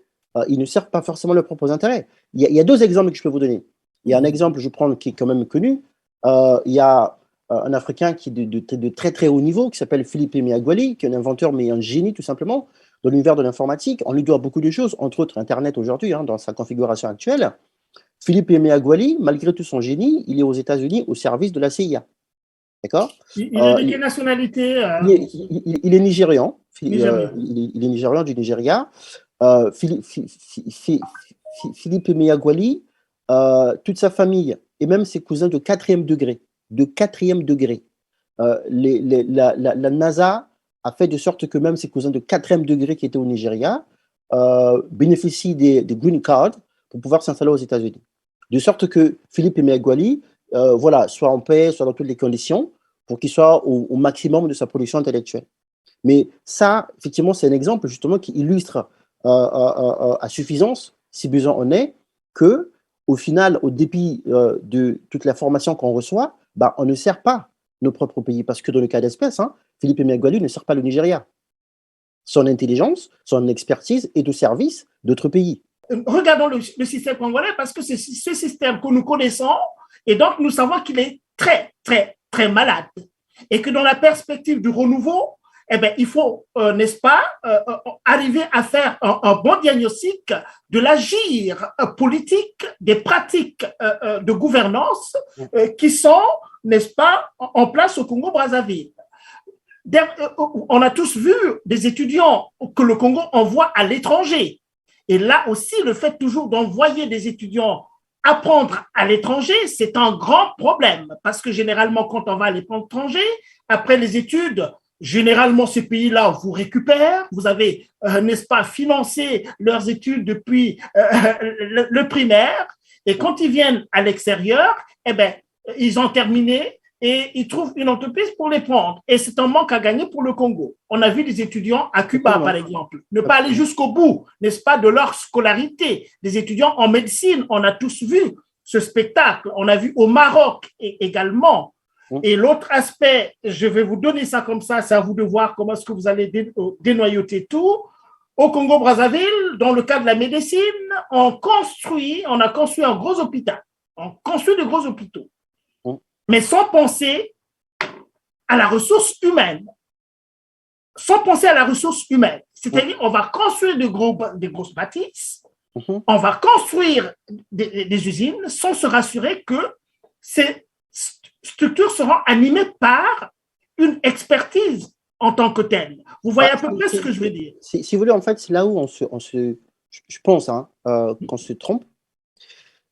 ils ne servent pas forcément leurs propres intérêts. Il y a deux exemples que je peux vous donner. Il y a un exemple, je prends, qui est quand même connu. Il y a un Africain qui est de très très haut niveau, qui s'appelle Philippe Emeagwali, qui est un inventeur, mais un génie tout simplement, dans l'univers de l'informatique. On lui doit beaucoup de choses, entre autres Internet aujourd'hui, hein, dans sa configuration actuelle. Philippe Emeagwali, malgré tout son génie, il est aux États-Unis au service de la CIA. D'accord. Il est de quelle nationalité, Il est nigérian. Nigérien? Il est nigérian du Nigeria. Philippe Emeagwali, toute sa famille et même ses cousins de quatrième degré. La NASA a fait de sorte que même ses cousins de quatrième degré qui étaient au Nigeria bénéficient des green cards pour pouvoir s'installer aux États-Unis. De sorte que Philippe Emeagwali voilà, soit en paix, soit dans toutes les conditions, pour qu'il soit au maximum de sa production intellectuelle. Mais ça, effectivement, c'est un exemple justement qui illustre à suffisance, si besoin en est, que au final, au dépit de toute la formation qu'on reçoit, bah, on ne sert pas nos propres pays. Parce que dans le cas d'espèce, hein, Philippe Emeagwali ne sert pas le Nigeria. Son intelligence, son expertise est au service d'autres pays. Regardons le système congolais parce que c'est ce système que nous connaissons et donc nous savons qu'il est très, très, très malade. Et que dans la perspective du renouveau, eh bien, il faut, n'est-ce pas, arriver à faire un bon diagnostic de l'agir politique, des pratiques de gouvernance qui sont, n'est-ce pas, en place au Congo-Brazzaville. On a tous vu des étudiants que le Congo envoie à l'étranger. Et là aussi, le fait toujours d'envoyer des étudiants apprendre à l'étranger, c'est un grand problème. Parce que généralement, quand on va à l'étranger, après les études, généralement, ces pays-là vous récupèrent. Vous avez, n'est-ce pas, financé leurs études depuis le primaire. Et quand ils viennent à l'extérieur, eh ben, ils ont terminé et ils trouvent une entreprise pour les prendre. Et c'est un manque à gagner pour le Congo. On a vu des étudiants à Cuba, par exemple, ne pas aller jusqu'au bout, n'est-ce pas, de leur scolarité. Des étudiants en médecine, on a tous vu ce spectacle. On a vu au Maroc également. Et l'autre aspect, je vais vous donner ça comme ça, c'est à vous de voir comment est-ce que vous allez dénoyauter tout. Au Congo-Brazzaville, dans le cas de la médecine, on a construit un gros hôpital. On construit de gros hôpitaux, mais sans penser à la ressource humaine. Sans penser à la ressource humaine. C'est-à-dire, on va construire des grosses bâtisses, on va construire des usines sans se rassurer que ces structures seront animées par une expertise en tant que telle. Vous voyez à peu près ce que je veux dire. Si vous voulez, en fait, c'est là où je pense, hein, qu'on se trompe,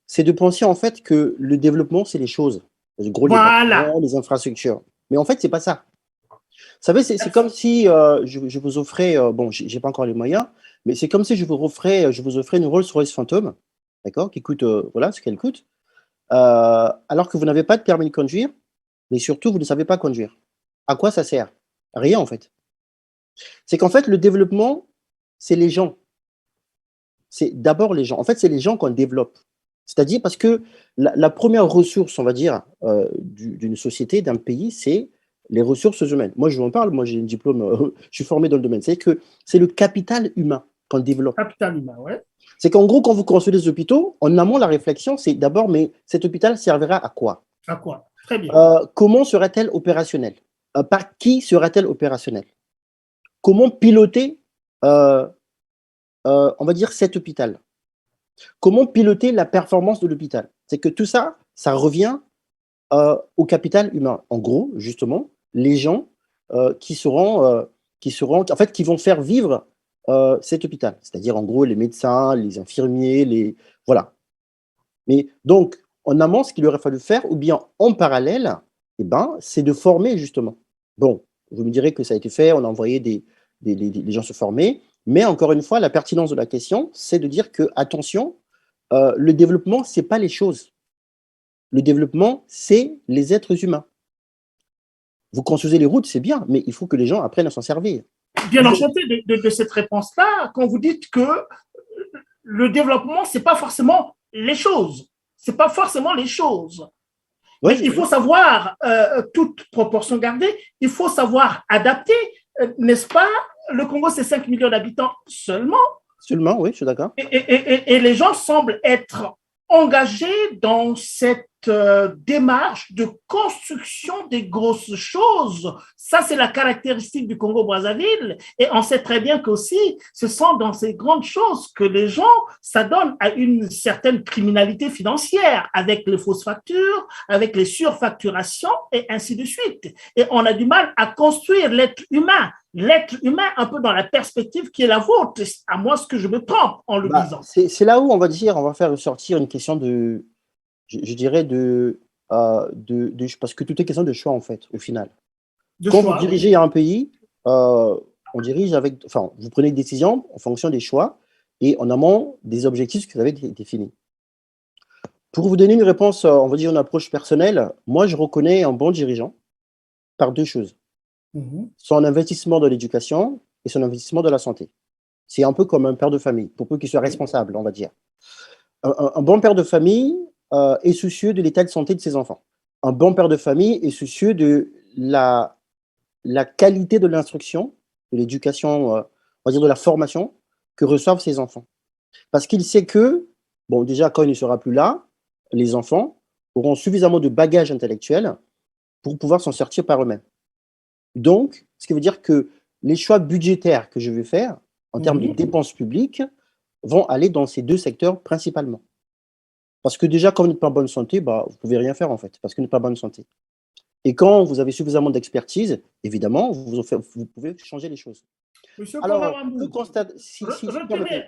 c'est de penser en fait que le développement, c'est les choses. Gros, voilà. Les infrastructures. Mais en fait, c'est pas ça. Vous savez, c'est comme si je vous offrais, bon, j'ai pas encore les moyens, mais c'est comme si je vous offrais une Rolls-Royce Phantom, d'accord, qui coûte, voilà, ce qu'elle coûte, alors que vous n'avez pas de permis de conduire, mais surtout, vous ne savez pas conduire. À quoi ça sert? Rien, en fait. C'est qu'en fait, le développement, c'est les gens. C'est d'abord les gens. En fait, c'est les gens qu'on développe. C'est-à-dire parce que la première ressource, on va dire, d'une société, d'un pays, c'est les ressources humaines. Moi, je vous en parle, moi j'ai un diplôme, je suis formé dans le domaine. C'est que c'est le capital humain qu'on développe. Capital humain, ouais. C'est qu'en gros, quand vous construisez des hôpitaux, en amont, la réflexion, c'est d'abord, mais cet hôpital servira à quoi? À quoi? Très bien. Comment sera-t-elle opérationnelle? Par qui sera-t-elle opérationnelle? Comment piloter, on va dire, cet hôpital? Comment piloter la performance de l'hôpital? C'est que tout ça, ça revient au capital humain. En gros, justement, les gens qui seront qui vont faire vivre cet hôpital. C'est-à-dire, en gros, les médecins, les infirmiers, voilà. Mais donc, en amont, ce qu'il aurait fallu faire, ou bien en parallèle, c'est de former, justement. Bon, vous me direz que ça a été fait, on a envoyé des gens se former, mais encore une fois, la pertinence de la question, c'est de dire que, attention, le développement, ce n'est pas les choses. Le développement, c'est les êtres humains. Vous construisez les routes, c'est bien, mais il faut que les gens apprennent à s'en servir. Bien enchanté de cette réponse-là, quand vous dites que le développement, ce n'est pas forcément les choses. C'est pas forcément les choses. Ouais, mais il faut savoir, toute proportion gardée, il faut savoir adapter, n'est-ce pas? Le Congo, c'est 5 millions d'habitants seulement. Seulement, oui, je suis d'accord. Et les gens semblent être engagés dans cette démarche de construction des grosses choses. Ça, c'est la caractéristique du Congo-Brazzaville. Et on sait très bien qu'aussi, ce sont dans ces grandes choses que les gens s'adonnent à une certaine criminalité financière, avec les fausses factures, avec les surfacturations, et ainsi de suite. Et on a du mal à construire l'être humain un peu dans la perspective qui est la vôtre, à moins que je me trompe en le disant. C'est là où on va faire ressortir une question de, je dirais, parce que tout est question de choix, en fait, au final. Quand vous dirigez un pays, on dirige vous prenez des décisions en fonction des choix et en amont des objectifs que vous avez définis. Pour vous donner une réponse, on va dire une approche personnelle, moi, je reconnais un bon dirigeant par deux choses. Son investissement dans l'éducation et son investissement dans la santé. C'est un peu comme un père de famille, pour peu qu'il soit responsable, on va dire. Un bon père de famille est soucieux de l'état de santé de ses enfants. Un bon père de famille est soucieux de la qualité de l'instruction, de l'éducation, on va dire de la formation que reçoivent ses enfants. Parce qu'il sait que, bon, déjà, quand il ne sera plus là, les enfants auront suffisamment de bagages intellectuels pour pouvoir s'en sortir par eux-mêmes. Donc, ce qui veut dire que les choix budgétaires que je vais faire, en termes de dépenses publiques, vont aller dans ces deux secteurs principalement. Parce que déjà, quand vous n'êtes pas en bonne santé, vous ne pouvez rien faire en fait, parce que vous n'êtes pas en bonne santé. Et quand vous avez suffisamment d'expertise, évidemment, vous pouvez changer les choses. Monsieur Alors,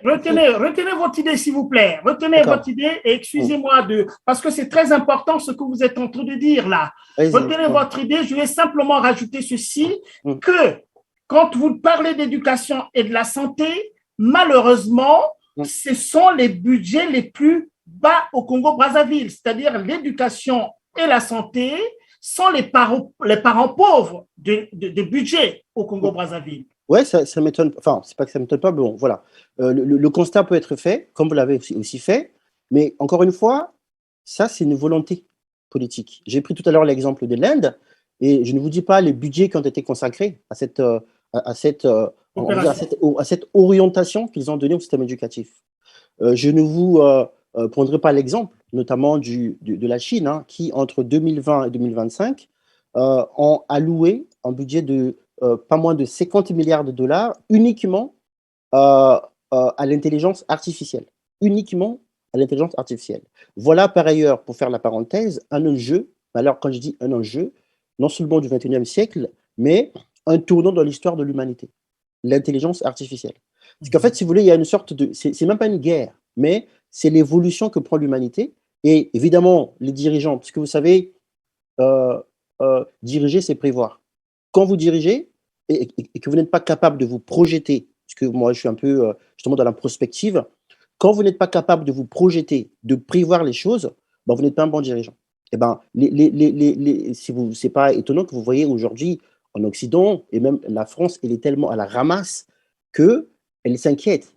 retenez votre idée, s'il vous plaît. Retenez votre idée et excusez-moi parce que c'est très important ce que vous êtes en train de dire là. Retenez votre idée. Je vais simplement rajouter ceci, que quand vous parlez d'éducation et de la santé, malheureusement, ce sont les budgets les plus bas au Congo-Brazzaville, c'est-à-dire l'éducation et la santé sont les parents pauvres de budget au Congo-Brazzaville. Oui, ça m'étonne. Enfin, c'est pas que ça m'étonne pas, mais bon, voilà. Le constat peut être fait, comme vous l'avez aussi fait, mais encore une fois, ça, c'est une volonté politique. J'ai pris tout à l'heure l'exemple de l'Inde, et je ne vous dis pas les budgets qui ont été consacrés à cette orientation qu'ils ont donnée au système éducatif. Je ne vous prendrai pas l'exemple, notamment de la Chine, hein, qui, entre 2020 et 2025, ont alloué un budget de pas moins de 50 milliards de dollars uniquement à l'intelligence artificielle. Uniquement à l'intelligence artificielle. Voilà, par ailleurs, pour faire la parenthèse, un enjeu, alors quand je dis un enjeu, non seulement du XXIe siècle, mais un tournant dans l'histoire de l'humanité, l'intelligence artificielle. Parce qu'en fait, si vous voulez, il y a une sorte de... C'est même pas une guerre, mais c'est l'évolution que prend l'humanité. Et évidemment, les dirigeants, parce que vous savez, diriger, c'est prévoir. Quand vous dirigez et que vous n'êtes pas capable de vous projeter, parce que moi, je suis un peu justement dans la prospective, quand vous n'êtes pas capable de vous projeter, de prévoir les choses, vous n'êtes pas un bon dirigeant. Et c'est pas étonnant que vous voyez aujourd'hui en Occident, et même la France, elle est tellement à la ramasse qu'elle s'inquiète.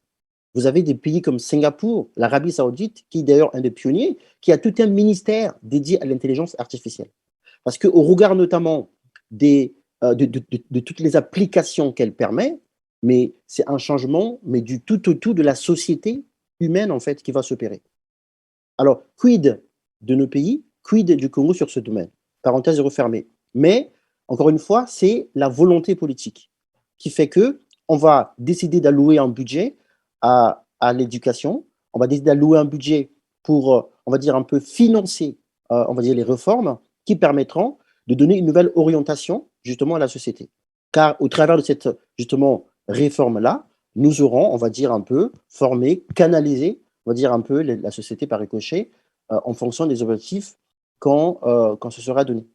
Vous avez des pays comme Singapour, l'Arabie Saoudite, qui est d'ailleurs un des pionniers, qui a tout un ministère dédié à l'intelligence artificielle. Parce qu'au regard notamment de toutes les applications qu'elle permet, mais c'est un changement, mais du tout au tout de la société humaine, en fait, qui va s'opérer. Alors, quid de nos pays, quid du Congo sur ce domaine? Parenthèse refermée. Mais, encore une fois, c'est la volonté politique qui fait que on va décider d'allouer un budget à l'éducation, on va décider d'allouer un budget pour, on va dire, un peu financer, on va dire, les réformes qui permettront de donner une nouvelle orientation, justement, à la société. car au travers de cette, justement, réforme-là, nous aurons, on va dire un peu, formé, canalisé, on va dire un peu la société par ricochet, en fonction des objectifs quand ce sera donné.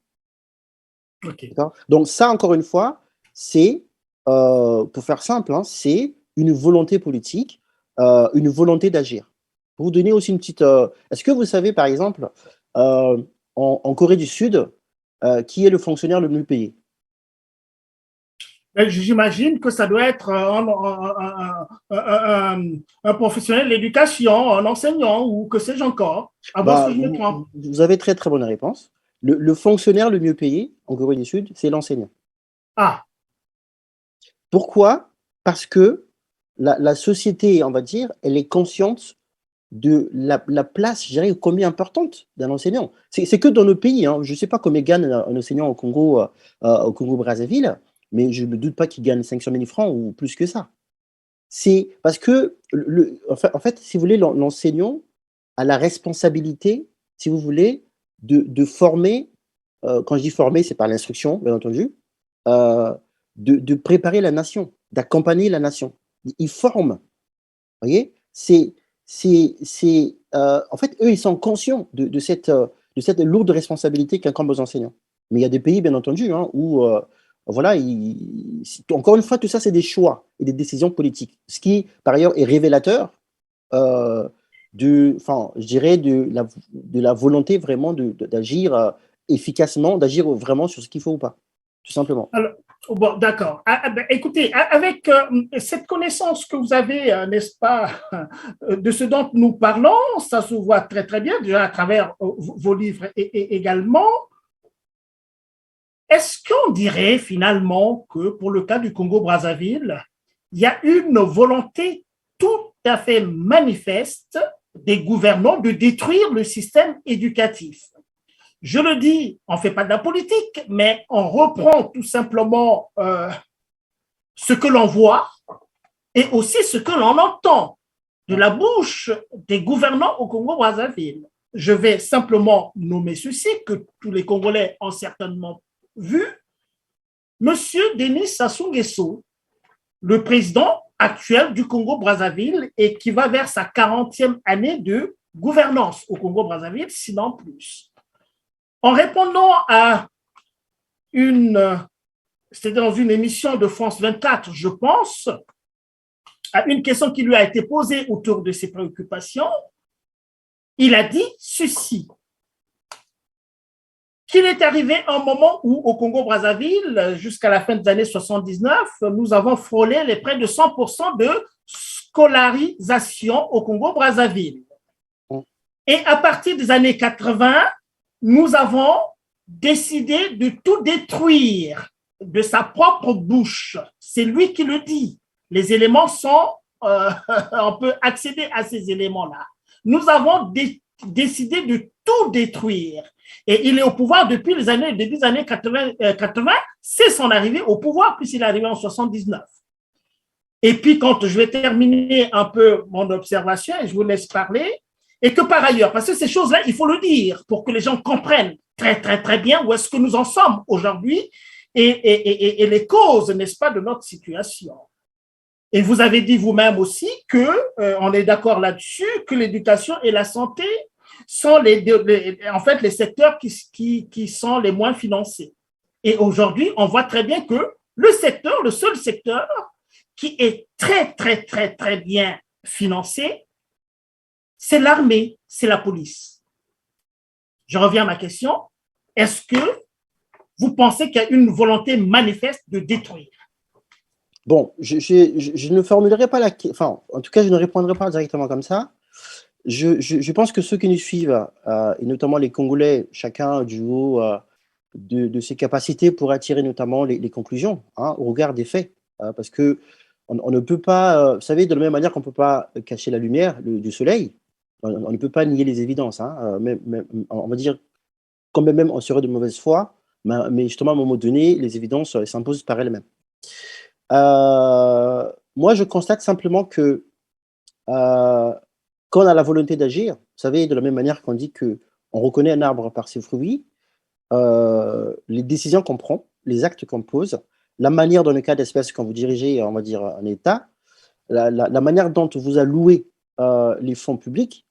Ok. D'accord. Donc ça, encore une fois, c'est, pour faire simple, hein, c'est une volonté politique, une volonté d'agir. Pour vous donner aussi une petite... est-ce que vous savez, par exemple, en Corée du Sud, qui est le fonctionnaire le mieux payé? J'imagine que ça doit être un professionnel de l'éducation, un enseignant ou que sais-je encore, avant que Bah, je me trompe. vous avez très très bonne réponse. Le fonctionnaire le mieux payé en Corée du Sud, c'est l'enseignant. Ah, Pourquoi? Parce que la société, on va dire, elle est consciente de la place, je dirais, combien importante d'un enseignant. C'est que dans nos pays, hein. Je ne sais pas combien gagne un enseignant au Congo-Brazzaville, mais je ne doute pas qu'il gagne 500 000 francs ou plus que ça. C'est parce que, en fait, si vous voulez, l'enseignant a la responsabilité, si vous voulez, de former, quand je dis former, c'est par l'instruction, bien entendu, euh, de préparer la nation, d'accompagner la nation. Ils forment, vous voyez? En fait, eux, ils sont conscients de cette lourde responsabilité qu'incombe aux enseignants. Mais il y a des pays, bien entendu, hein, où, voilà, encore une fois, tout ça, c'est des choix et des décisions politiques. Ce qui, par ailleurs, est révélateur euh, enfin, je dirais, de la volonté vraiment d'agir efficacement, d'agir vraiment sur ce qu'il faut ou pas, tout simplement. alors, bon, d'accord. Ben, écoutez, avec cette connaissance que vous avez, n'est-ce pas, de ce dont nous parlons, ça se voit très très bien déjà à travers vos livres également. Est-ce qu'on dirait finalement que pour le cas du Congo-Brazzaville, il y a une volonté tout à fait manifeste des gouvernants de détruire le système éducatif? Je le dis, on ne fait pas de la politique, mais on reprend tout simplement ce que l'on voit et aussi ce que l'on entend de la bouche des gouvernants au Congo-Brazzaville. Je vais simplement nommer ceci, que tous les Congolais ont certainement vu. Monsieur Denis Sassou Nguesso, le président actuel du Congo-Brazzaville et qui va vers sa 40e année de gouvernance au Congo-Brazzaville, sinon plus. En répondant à c'était dans une émission de France 24, je pense, à une question qui lui a été posée autour de ses préoccupations, il a dit ceci, qu'il est arrivé un moment où, au Congo-Brazzaville, jusqu'à la fin des années 79, nous avons frôlé les près de 100% de scolarisation au Congo-Brazzaville. Et à partir des années 80, nous avons décidé de tout détruire de sa propre bouche. C'est lui qui le dit. Les éléments sont, on peut accéder à ces éléments-là. Nous avons décidé de tout détruire. Et il est au pouvoir depuis les années, début des années 80, c'est son arrivée au pouvoir, puisqu'il est arrivé en 79. Et puis, quand je vais terminer un peu mon observation, et je vous laisse parler, et que par ailleurs, parce que ces choses-là, il faut le dire pour que les gens comprennent très, très, très bien où est-ce que nous en sommes aujourd'hui et les causes, n'est-ce pas, de notre situation. Et vous avez dit vous-même aussi que, on est d'accord là-dessus, que l'éducation et la santé sont en fait les secteurs qui sont les moins financés. Et aujourd'hui, on voit très bien que le seul secteur qui est très, très, très, très bien financé, c'est l'armée, c'est la police. Je reviens à ma question. Est-ce que vous pensez qu'il y a une volonté manifeste de détruire? Bon, je ne formulerai pas enfin, en tout cas, je ne répondrai pas directement comme ça. Je pense que ceux qui nous suivent, et notamment les Congolais, chacun du haut de ses capacités pour attirer notamment les conclusions, hein, au regard des faits. Parce que on ne peut pas, vous savez, de la même manière qu'on ne peut pas cacher la lumière du soleil, on ne peut pas nier les évidences. Hein, on va dire, quand même on serait de mauvaise foi, mais justement, à un moment donné, les évidences s'imposent par elles-mêmes. Moi, je constate simplement que quand on a la volonté d'agir, vous savez, de la même manière qu'on dit qu'on reconnaît un arbre par ses fruits, les décisions qu'on prend, les actes qu'on pose, la manière, dans le cas d'espèce, quand vous dirigez, on va dire, un État, la manière dont vous allouez les fonds publics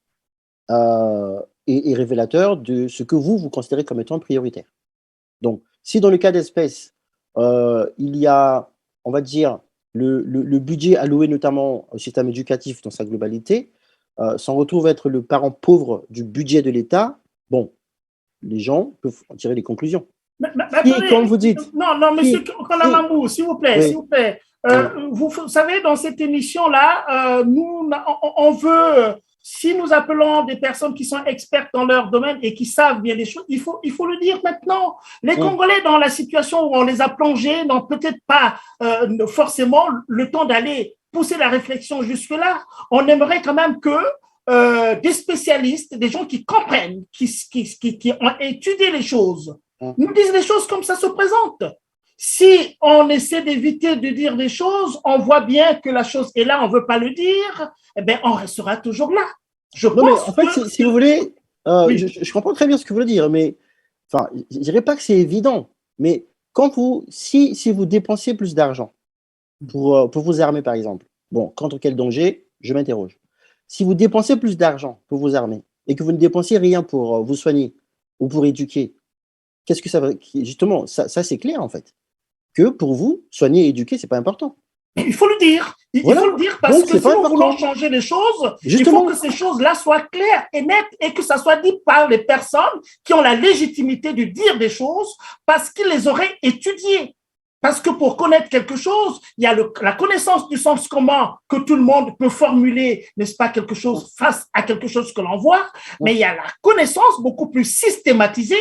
est révélateur de ce que vous considérez comme étant prioritaire. Donc, si dans le cas d'espèce, il y a, on va dire, le budget alloué notamment au système éducatif dans sa globalité, s'en retrouve être le parent pauvre du budget de l'État, bon, les gens peuvent en tirer des conclusions. Mais Si, attendez, comme vous dites, non, monsieur si, si, Konamambou, s'il vous plaît, s'il oui, vous plaît. oui, Vous savez, dans cette émission-là, on veut, si nous appelons des personnes qui sont expertes dans leur domaine et qui savent bien les choses, il faut le dire maintenant. Les Congolais, dans la situation où on les a plongés, n'ont peut-être pas forcément le temps d'aller pousser la réflexion jusque-là. On aimerait quand même que des spécialistes, des gens qui comprennent, qui ont étudié les choses, nous disent les choses comme ça se présente. Si on essaie d'éviter de dire des choses, on voit bien que la chose est là, on ne veut pas le dire, eh bien, on restera toujours là. Je non, mais pense en fait, que… si vous voulez, Oui. je comprends très bien ce que vous voulez dire, mais enfin, je ne dirais pas que c'est évident, mais si vous dépensez plus d'argent pour vous armer, par exemple, bon, contre quel danger, je m'interroge. Si vous dépensez plus d'argent pour vous armer et que vous ne dépensez rien pour vous soigner ou pour éduquer, qu'est-ce que ça va… Justement, ça c'est clair, en fait, que pour vous, soigner et éduquer, ce n'est pas important. Il faut le dire. Il Voilà. faut le dire parce Donc, que c'est si pas nous voulons important. changer les choses, il faut Justement. que ces choses-là soient claires et nettes et que ça soit dit par les personnes qui ont la légitimité de dire des choses parce qu'ils les auraient étudiées. Parce que pour connaître quelque chose, il y a la connaissance du sens commun que tout le monde peut formuler, n'est-ce pas, quelque chose face à quelque chose que l'on voit, mais il y a la connaissance beaucoup plus systématisée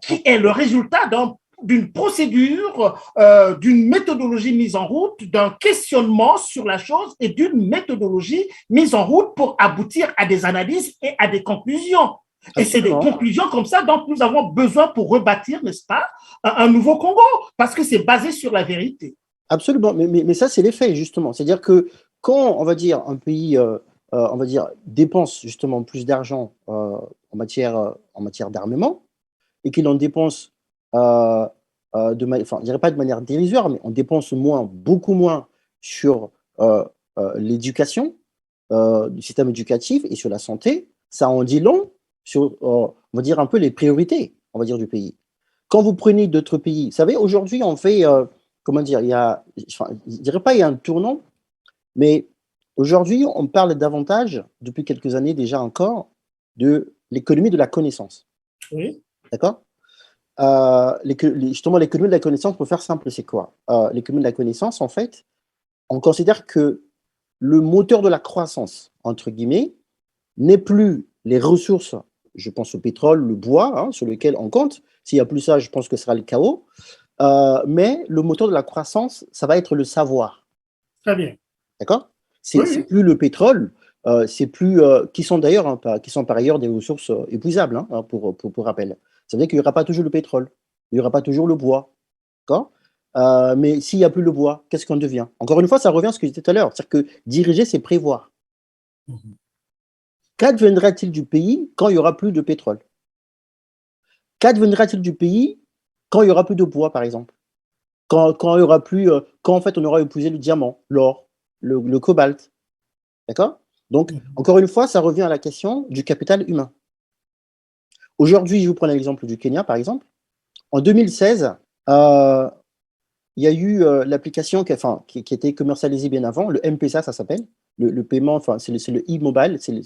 qui est le résultat d'une procédure, d'une méthodologie mise en route, d'un questionnement sur la chose et d'une méthodologie mise en route pour aboutir à des analyses et à des conclusions. Et c'est des conclusions comme ça dont nous avons besoin pour rebâtir, n'est-ce pas, un nouveau Congo, parce que c'est basé sur la vérité. Absolument, mais ça, c'est les faits, justement. C'est-à-dire que quand, on va dire, un pays, on va dire, dépense justement plus d'argent en matière d'armement et qu'il en dépense, enfin, je ne dirais pas de manière dérisoire, mais on dépense beaucoup moins sur l'éducation, du système éducatif et sur la santé, ça en dit long sur, on va dire, un peu les priorités, on va dire, du pays. Quand vous prenez d'autres pays, vous savez, aujourd'hui, on fait, comment dire, enfin, je ne dirais pas il y a un tournant, mais aujourd'hui, on parle davantage, depuis quelques années déjà encore, de l'économie de la connaissance. Oui. D'accord? Justement, l'économie de la connaissance, pour faire simple, c'est quoi? L'économie de la connaissance, en fait, on considère que le moteur de la croissance, entre guillemets, n'est plus les ressources, je pense au pétrole, le bois, hein, sur lequel on compte. S'il n'y a plus ça, je pense que ce sera le chaos. Mais le moteur de la croissance, ça va être le savoir. Très bien. D'accord? C'est plus le pétrole, c'est plus, qui sont d'ailleurs, hein, qui sont par ailleurs des ressources épuisables, hein, pour rappel. Ça veut dire qu'il n'y aura pas toujours le pétrole, il n'y aura pas toujours le bois. D'accord? Mais s'il n'y a plus le bois, qu'est-ce qu'on devient? Encore une fois, ça revient à ce que je disais tout à l'heure. C'est-à-dire que diriger, c'est prévoir. Qu'adviendra-t-il du pays quand il n'y aura plus de pétrole? Qu'adviendra-t-il du pays quand il n'y aura plus de bois, par exemple? Quand il y aura plus, quand en fait on aura épuisé le diamant, l'or, le cobalt. D'accord? Donc, encore une fois, ça revient à la question du capital humain. Aujourd'hui, je vous prends l'exemple du Kenya, par exemple. En 2016, il y a eu l'application qui a été commercialisée bien avant, le M-Pesa, ça s'appelle, le paiement, enfin, c'est le e-mobile, c'est le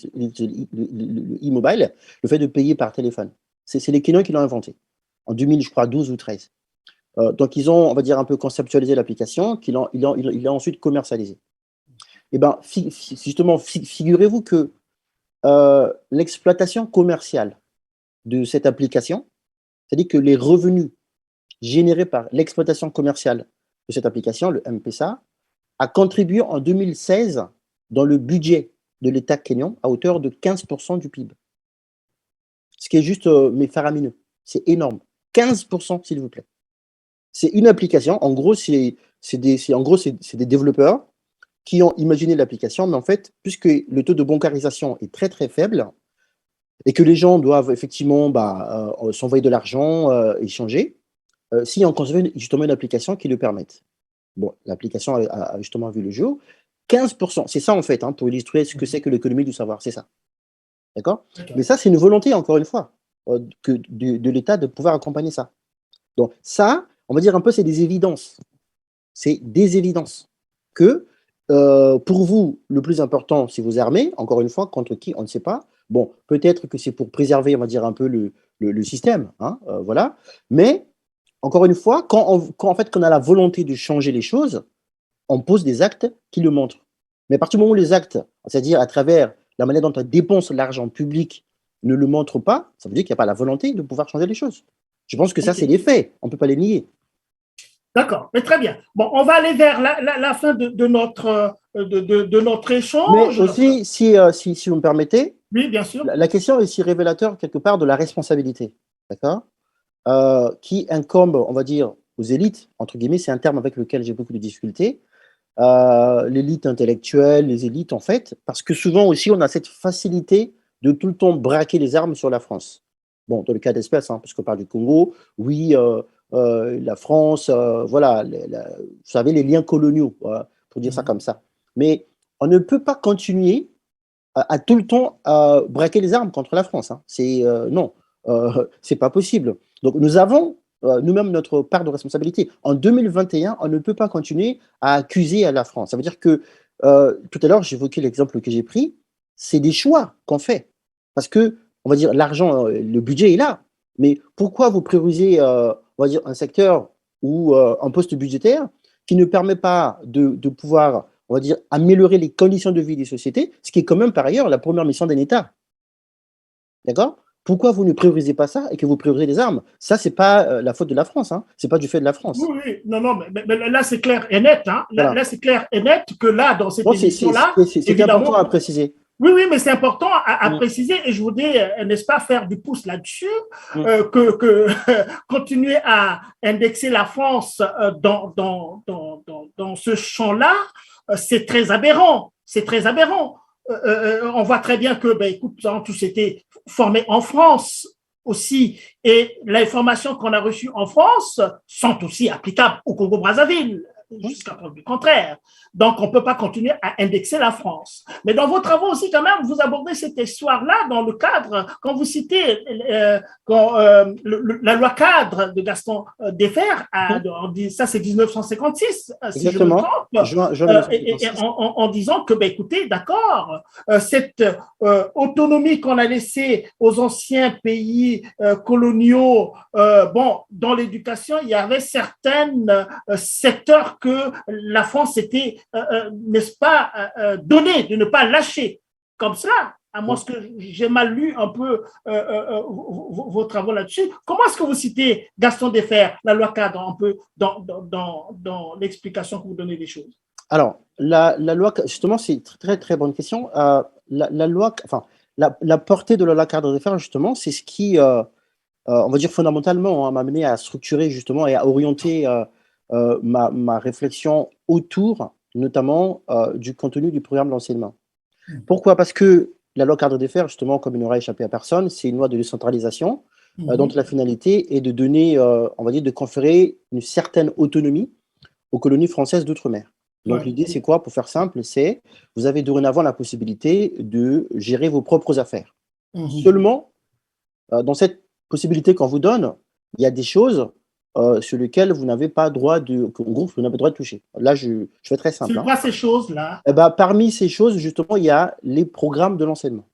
e-mobile, le fait de payer par téléphone. C'est les Kenyans qui l'ont inventé, en 2000, je crois, 12 ou 13. Donc, ils ont, on va dire, un peu conceptualisé l'application, qu'il a ensuite commercialisé. Et bien, justement, figurez-vous que l'exploitation commerciale de cette application, c'est-à-dire que les revenus générés par l'exploitation commerciale de cette application, le M-Pesa, a contribué en 2016 dans le budget de l'État kényan à hauteur de 15% du PIB. Ce qui est juste mais faramineux. C'est énorme. 15%, s'il vous plaît. C'est une application. En gros, c'est des développeurs qui ont imaginé l'application, mais en fait, puisque le taux de bancarisation est très très faible et que les gens doivent effectivement s'envoyer de l'argent, échanger, si on conçoit justement une application qui le permette. Bon, l'application a justement vu le jour. 15%, c'est ça en fait, hein, pour illustrer ce que c'est que l'économie du savoir, c'est ça. D'accord? Mais ça, c'est une volonté, encore une fois, de l'État de pouvoir accompagner ça. Donc ça, on va dire un peu, c'est des évidences. C'est des évidences que pour vous, le plus important, c'est vous armer, encore une fois, contre qui, on ne sait pas. Bon, peut-être que c'est pour préserver, on va dire, un peu le système, hein, voilà. Mais, encore une fois, en fait, quand on a la volonté de changer les choses, on pose des actes qui le montrent. Mais à partir du moment où les actes, c'est-à-dire à travers la manière dont on dépense l'argent public, ne le montrent pas, ça veut dire qu'il n'y a pas la volonté de pouvoir changer les choses. Je pense que ça, c'est les faits. On ne peut pas les nier. D'accord, mais très bien. Bon, on va aller vers la fin de notre échange. Mais aussi, si vous me permettez, oui, bien sûr. La question est aussi révélateur quelque part de la responsabilité, d'accord, qui incombe, on va dire, aux élites, entre guillemets, c'est un terme avec lequel j'ai beaucoup de difficultés, l'élite intellectuelle, les élites en fait, parce que souvent aussi on a cette facilité de tout le temps braquer les armes sur la France. Bon, dans le cas d'espèce, hein, parce qu'on parle du Congo, oui, la France, voilà, vous savez, les liens coloniaux, pour dire ça comme ça. Mais on ne peut pas continuer à tout le temps braquer les armes contre la France. Hein. C'est non, c'est pas possible. Donc nous avons nous-mêmes notre part de responsabilité. En 2021, on ne peut pas continuer à accuser à la France. Ça veut dire que tout à l'heure, j'évoquais l'exemple que j'ai pris, c'est des choix qu'on fait. Parce que, on va dire, l'argent, le budget est là. Mais pourquoi vous priorisez, on va dire, un secteur ou un poste budgétaire qui ne permet pas de pouvoir, on va dire, améliorer les conditions de vie des sociétés, ce qui est quand même par ailleurs la première mission d'un État. D'accord? Pourquoi vous ne priorisez pas ça et que vous priorisez les armes? Ça, c'est pas la faute de la France, hein. C'est pas du fait de la France. Oui, oui, non, non, mais là, c'est clair et net. Hein. Voilà. Là, c'est clair et net que là, dans cette Bon, émission-là, c'est important à préciser. Oui, oui, mais c'est important à préciser et je voudrais, n'est-ce pas, faire du pouce là-dessus, que continuer à indexer la France dans ce champ-là, c'est très aberrant. C'est très aberrant. On voit très bien que, ben, écoute, nous avons tous été formés en France aussi et l'information qu'on a reçue en France sont aussi applicables au Congo-Brazzaville jusqu'à preuve du contraire. Donc, on ne peut pas continuer à indexer la France. Mais dans vos travaux aussi, quand même, vous abordez cette histoire-là dans le cadre, quand vous citez la loi cadre de Gaston Defferre, ça c'est 1956, si exactement. je me trompe, en disant que, ben, écoutez, d'accord, cette autonomie qu'on a laissée aux anciens pays coloniaux, bon, dans l'éducation, il y avait certains secteurs que la France était, n'est-ce pas, donnée, de ne pas lâcher comme cela, à moins que j'ai mal lu un peu vos travaux là-dessus. Comment est-ce que vous citez Gaston Defferre, la loi cadre, un peu dans l'explication que vous donnez des choses? Alors, la loi, justement, c'est une très, très bonne question. La loi, enfin, la portée de la loi cadre Defferre, justement, c'est ce qui, on va dire fondamentalement, hein, m'a amené à structurer justement et à orienter ma réflexion autour notamment du contenu du programme d'enseignement. Pourquoi? Parce que la loi cadre Defferre, justement, comme il n'aura échappé à personne, c'est une loi de décentralisation dont la finalité est de donner, on va dire, de conférer une certaine autonomie aux colonies françaises d'outre-mer. Donc l'idée, c'est quoi? Pour faire simple, c'est vous avez dorénavant la possibilité de gérer vos propres affaires. Seulement, dans cette possibilité qu'on vous donne, il y a des choses sur lesquelles vous n'avez pas droit de toucher. Là, je fais très simple. C'est quoi ces choses-là? Parmi ces choses, justement, il y a les programmes de l'enseignement.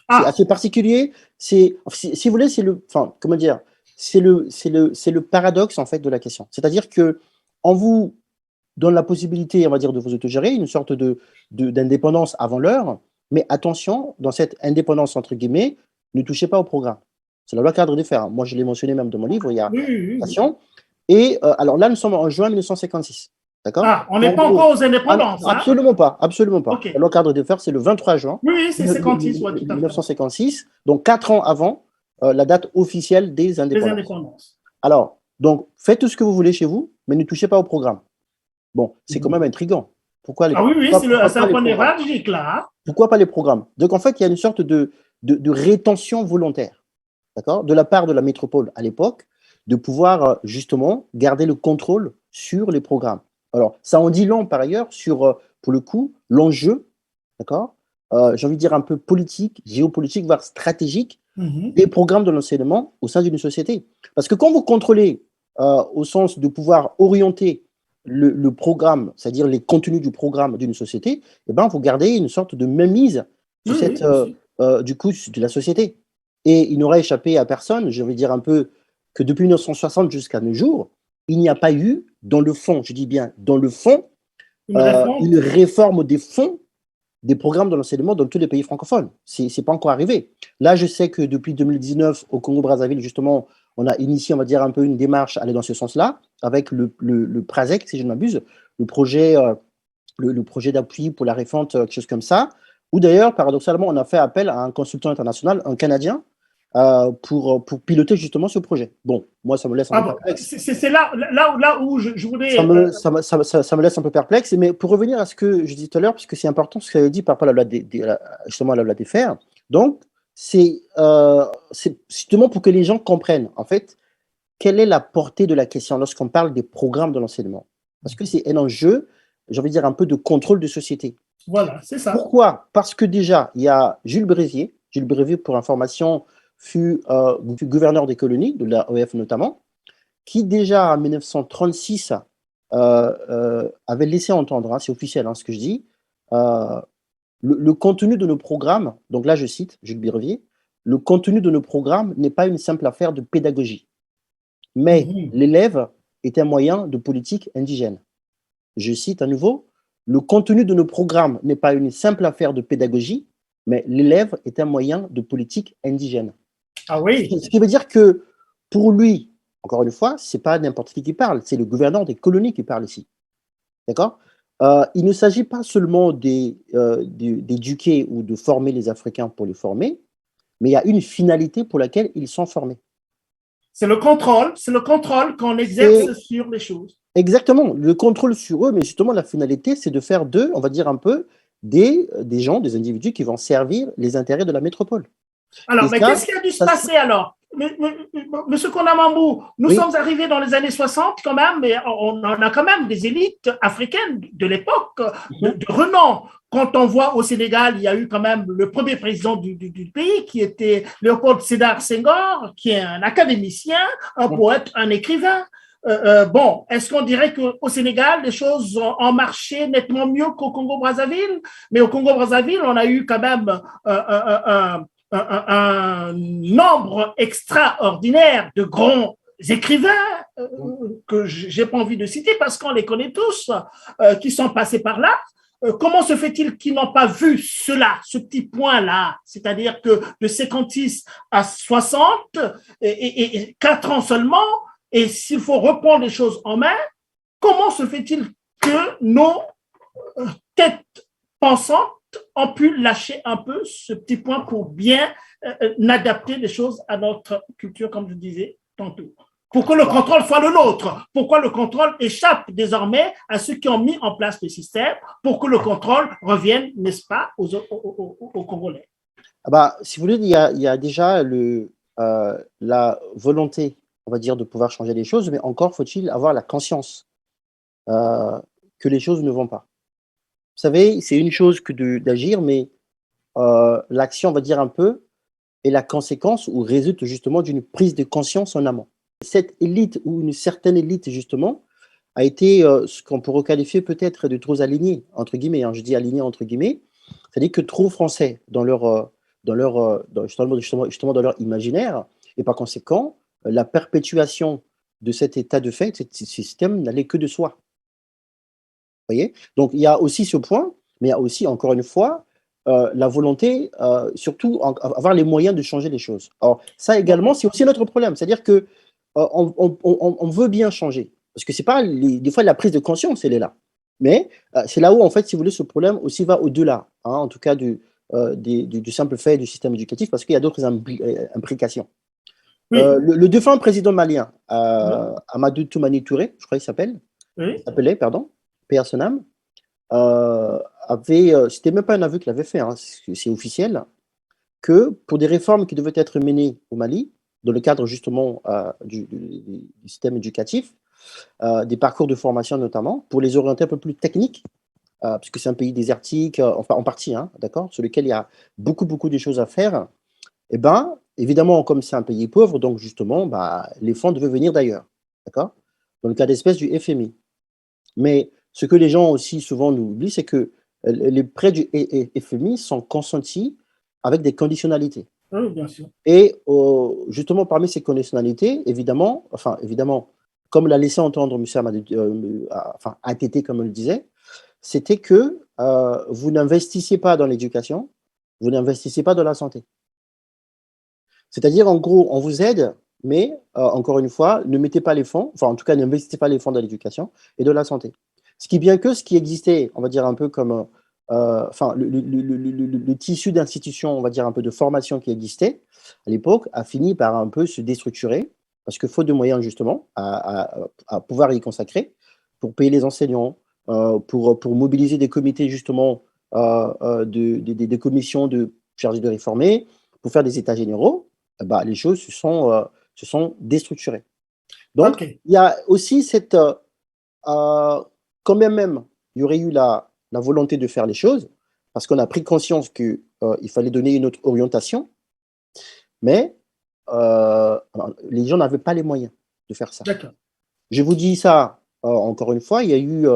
C'est assez particulier. Si vous voulez, c'est le paradoxe en fait de la question. C'est-à-dire que on vous donne la possibilité, on va dire, de vous autogérer, une sorte d'indépendance avant l'heure, mais attention, dans cette indépendance entre guillemets, ne touchez pas au programme. C'est la loi cadre Defferre. Moi, je l'ai mentionné même dans mon livre, il y a attention. Et alors là, nous sommes en juin 1956. D'accord? On n'est pas encore aux indépendances. Absolument pas, absolument pas. Okay. La loi cadre Defferre, c'est le 23 juin c'est 56, 1956, donc 4 ans avant la date officielle des indépendances. Alors, donc, faites tout ce que vous voulez chez vous, mais ne touchez pas au programme. Bon, c'est quand même intriguant. Pourquoi les c'est un point névralgique là. Pourquoi pas les programmes? Donc, en fait, il y a une sorte de rétention volontaire, d'accord, de la part de la métropole à l'époque, de pouvoir justement garder le contrôle sur les programmes. Alors, ça en dit long par ailleurs sur, pour le coup, l'enjeu, d'accord, j'ai envie de dire un peu politique, géopolitique, voire stratégique, Mhm. des programmes de l'enseignement au sein d'une société. Parce que quand vous contrôlez, au sens de pouvoir orienter le programme, c'est-à-dire les contenus du programme d'une société, eh ben, vous gardez une sorte de mainmise sur Oui, cette, oui, bien sûr. du coup, de la société. Et il n'aurait échappé à personne, je vais dire un peu, que depuis 1960 jusqu'à nos jours, il n'y a pas eu, dans le fond, je dis bien dans le fond, Une réforme. une réforme des fonds des programmes de l'enseignement dans tous les pays francophones. Ce n'est pas encore arrivé. Là, je sais que depuis 2019, au Congo-Brazzaville, justement, on a initié, on va dire, un peu une démarche à aller dans ce sens-là, avec le PRASEC, si je ne m'abuse, le projet, le projet d'appui pour la réforme, quelque chose comme ça, où d'ailleurs, paradoxalement, on a fait appel à un consultant international, un Canadien, pour piloter justement ce projet. Bon, moi, ça me laisse un Ah peu bon, perplexe. c'est là où je Ça voulais. me, ça, me, ça, me ça me laisse un peu perplexe, mais pour revenir à ce que je disais tout à l'heure, parce que c'est important ce que vous dit par rapport à la loi justement à la loi des fers, donc c'est justement pour que les gens comprennent, en fait, quelle est la portée de la question lorsqu'on parle des programmes de l'enseignement. Parce que c'est un enjeu, j'ai envie de dire, un peu de contrôle de société. Voilà, c'est ça. Pourquoi? Parce que déjà, il y a Jules Brévier, pour information, fut gouverneur des colonies, de la OEF notamment, qui déjà en 1936 avait laissé entendre, hein, c'est officiel ce que je dis, euh, le contenu de nos programmes, donc là je cite Jules Birevier, le contenu de nos programmes n'est pas une simple affaire de pédagogie, mais Mhm. l'élève est un moyen de politique indigène. Je cite à nouveau, le contenu de nos programmes n'est pas une simple affaire de pédagogie, mais l'élève est un moyen de politique indigène. Ah oui, Ce qui veut dire que pour lui, encore une fois, ce n'est pas n'importe qui parle, c'est le gouverneur des colonies qui parle ici. D'accord. Il ne s'agit pas seulement d'éduquer ou de former les Africains pour les former, mais il y a une finalité pour laquelle ils sont formés. c'est le contrôle qu'on C'est exerce sur les choses. exactement le contrôle sur eux, mais justement la finalité, c'est de faire d'eux, on va dire un peu, des gens, des individus qui vont servir les intérêts de la métropole. Et Alors, mais ça, qu'est-ce qui a dû se ça passer alors? Monsieur Konamambou, nous oui. sommes arrivés dans les années 60 quand même, mais on a quand même des élites africaines de l'époque Mhm. de renom. Quand on voit au Sénégal, il y a eu quand même le premier président du pays qui était Léopold Sédar Senghor, qui est un académicien, un poète, un écrivain. Bon, est-ce qu'on dirait qu'au Sénégal, les choses ont marché nettement mieux qu'au Congo-Brazzaville? Mais au Congo-Brazzaville, on a eu quand même un nombre extraordinaire de grands écrivains que j'ai pas envie de citer parce qu'on les connaît tous, qui sont passés par là. Comment se fait-il qu'ils n'ont pas vu cela, ce petit point-là, c'est-à-dire que de 56 à 60 et 4 ans seulement, et s'il faut reprendre les choses en main, comment se fait-il que nos têtes pensantes ont pu lâcher un peu ce petit point pour bien adapter les choses à notre culture, comme je disais tantôt. Pour que le contrôle soit le nôtre. Pourquoi le contrôle échappe désormais à ceux qui ont mis en place le système pour que le contrôle revienne, n'est-ce pas, aux Congolais. Ah bah, si vous voulez, il y a déjà la volonté, on va dire, de pouvoir changer les choses, mais encore faut-il avoir la conscience euh, que les choses ne vont pas. Vous savez, c'est une chose que d'agir, mais l'action, on va dire un peu, est la conséquence ou résulte justement d'une prise de conscience en amont. Cette élite ou une certaine élite, justement, a été ce qu'on pourrait qualifier peut-être de trop aligné, entre guillemets, hein, je dis aligné entre guillemets, c'est-à-dire que trop français justement dans leur imaginaire, et par conséquent, la perpétuation de cet état de fait, de ce système n'allait que de soi. Vous voyez. Donc il y a aussi ce point, mais il y a aussi, encore une fois, la volonté, surtout, avoir les moyens de changer les choses. Alors ça également, c'est aussi notre problème, c'est-à-dire que on veut bien changer, parce que c'est pas des fois la prise de conscience, elle est là, mais c'est là où en fait, si vous voulez, ce problème aussi va au-delà, hein, en tout cas du simple fait du système éducatif, parce qu'il y a d'autres implications. Oui, Le défunt président malien, oui, Amadou Toumani Touré, je crois qu'il oui. s'appelait, pardon, paix à son âme, c'était même pas un aveu qu'il avait fait, hein, c'est officiel, que pour des réformes qui devaient être menées au Mali, dans le cadre justement du système éducatif, des parcours de formation notamment, pour les orienter un peu plus techniques, puisque c'est un pays désertique, enfin en partie, hein, d'accord, sur lequel il y a beaucoup, beaucoup de choses à faire. Eh ben, évidemment, comme c'est un pays pauvre, donc justement, bah, les fonds devaient venir d'ailleurs, d'accord? Dans le cas d'espèce du FMI. Mais ce que les gens aussi souvent nous oublient, c'est que les prêts du FMI sont consentis avec des conditionnalités. Oui, bien sûr. Et justement, parmi ces conditionnalités, évidemment, enfin, évidemment, comme l'a laissé entendre M. Enfin, ATT, comme on le disait, c'était que vous n'investissiez pas dans l'éducation, vous n'investissiez pas dans la santé. C'est-à-dire, en gros, on vous aide, mais encore une fois, ne mettez pas les fonds, enfin, en tout cas, n'investissez pas les fonds dans l'éducation et de la santé. Ce qui, bien que ce qui existait, on va dire un peu comme, enfin, le tissu d'institutions, on va dire un peu de formation qui existait à l'époque, a fini par un peu se déstructurer, parce que faute de moyens, justement, à pouvoir y consacrer, pour payer les enseignants, pour mobiliser des comités, justement, des commissions chargées de réformer, pour faire des états généraux, bah, les choses se sont déstructurées. Donc, OK. il y a aussi cette, quand bien même il y aurait eu la volonté de faire les choses, parce qu'on a pris conscience qu'il fallait donner une autre orientation, mais les gens n'avaient pas les moyens de faire ça. D'accord. Je vous dis ça, encore une fois, il y a eu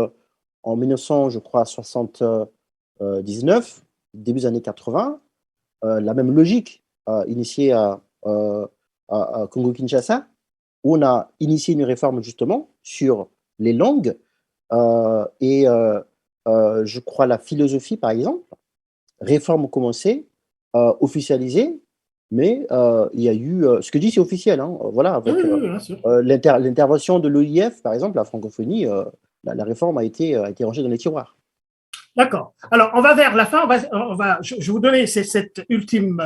en 1979, début des années 80, la même logique initiée à Congo-Kinshasa, où on a initié une réforme justement sur les langues et je crois la philosophie, par exemple. Réforme commencée, officialisée, mais il y a eu, ce que dit c'est officiel, hein, voilà, Oui, avec oui, oui, bien sûr. l'intervention de l'OIF, par exemple, la francophonie, la réforme a été rangée dans les tiroirs. D'accord. Alors, on va vers la fin. Je vais vous donner cette ultime,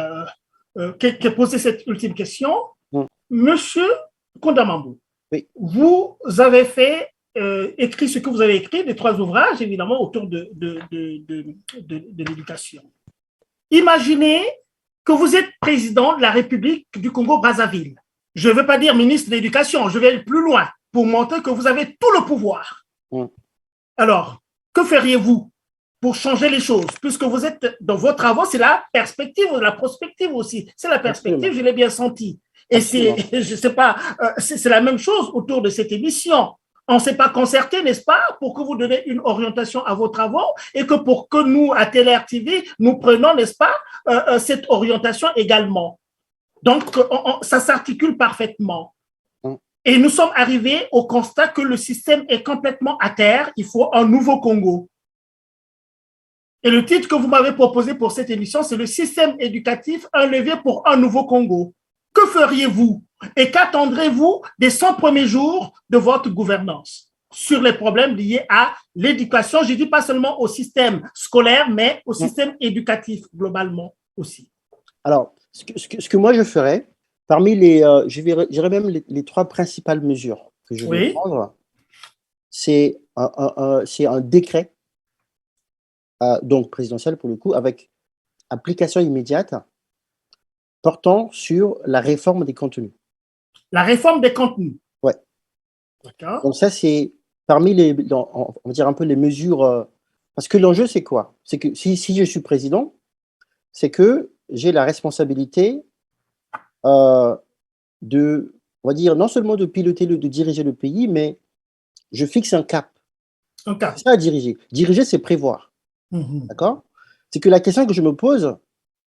poser cette ultime question. Mm. Monsieur Kondamambou, Oui. vous avez écrit ce que vous avez écrit, des 3 ouvrages, évidemment, autour de l'éducation. Imaginez que vous êtes président de la République du Congo-Brazzaville. Je ne veux pas dire ministre de l'Éducation, je vais aller plus loin pour montrer que vous avez tout le pouvoir. Mm. Alors, que feriez-vous pour changer les choses, puisque vous êtes dans vos travaux, c'est la perspective, la prospective aussi. C'est la perspective, Absolument. je l'ai bien senti. Et Absolument. je sais pas, c'est la même chose autour de cette émission. On ne s'est pas concerté, n'est-ce pas, pour que vous donniez une orientation à vos travaux et que pour que nous, à TLR TV, nous prenions, n'est-ce pas, cette orientation également. Donc, ça s'articule parfaitement. Mm. Et nous sommes arrivés au constat que le système est complètement à terre. Il faut un nouveau Congo. Et le titre que vous m'avez proposé pour cette émission, c'est le système éducatif, un levier pour un nouveau Congo. Que feriez-vous et qu'attendrez-vous des 100 premiers jours de votre gouvernance sur les problèmes liés à l'éducation? Je ne dis pas seulement au système scolaire, mais au système éducatif globalement aussi. Alors, ce que moi je ferais, parmi j'irais même les 3 principales mesures que je vais prendre, c'est un décret, donc présidentiel pour le coup, avec application immédiate, portant sur la réforme des contenus. La réforme des contenus. Ouais. D'accord. Donc ça, c'est parmi on va dire un peu les mesures, parce que l'enjeu, c'est quoi? C'est que si je suis président, c'est que j'ai la responsabilité on va dire, non seulement de piloter, de diriger le pays, mais je fixe un cap. Un cap. C'est ça, diriger. Diriger, c'est prévoir. D'accord? C'est que la question que je me pose,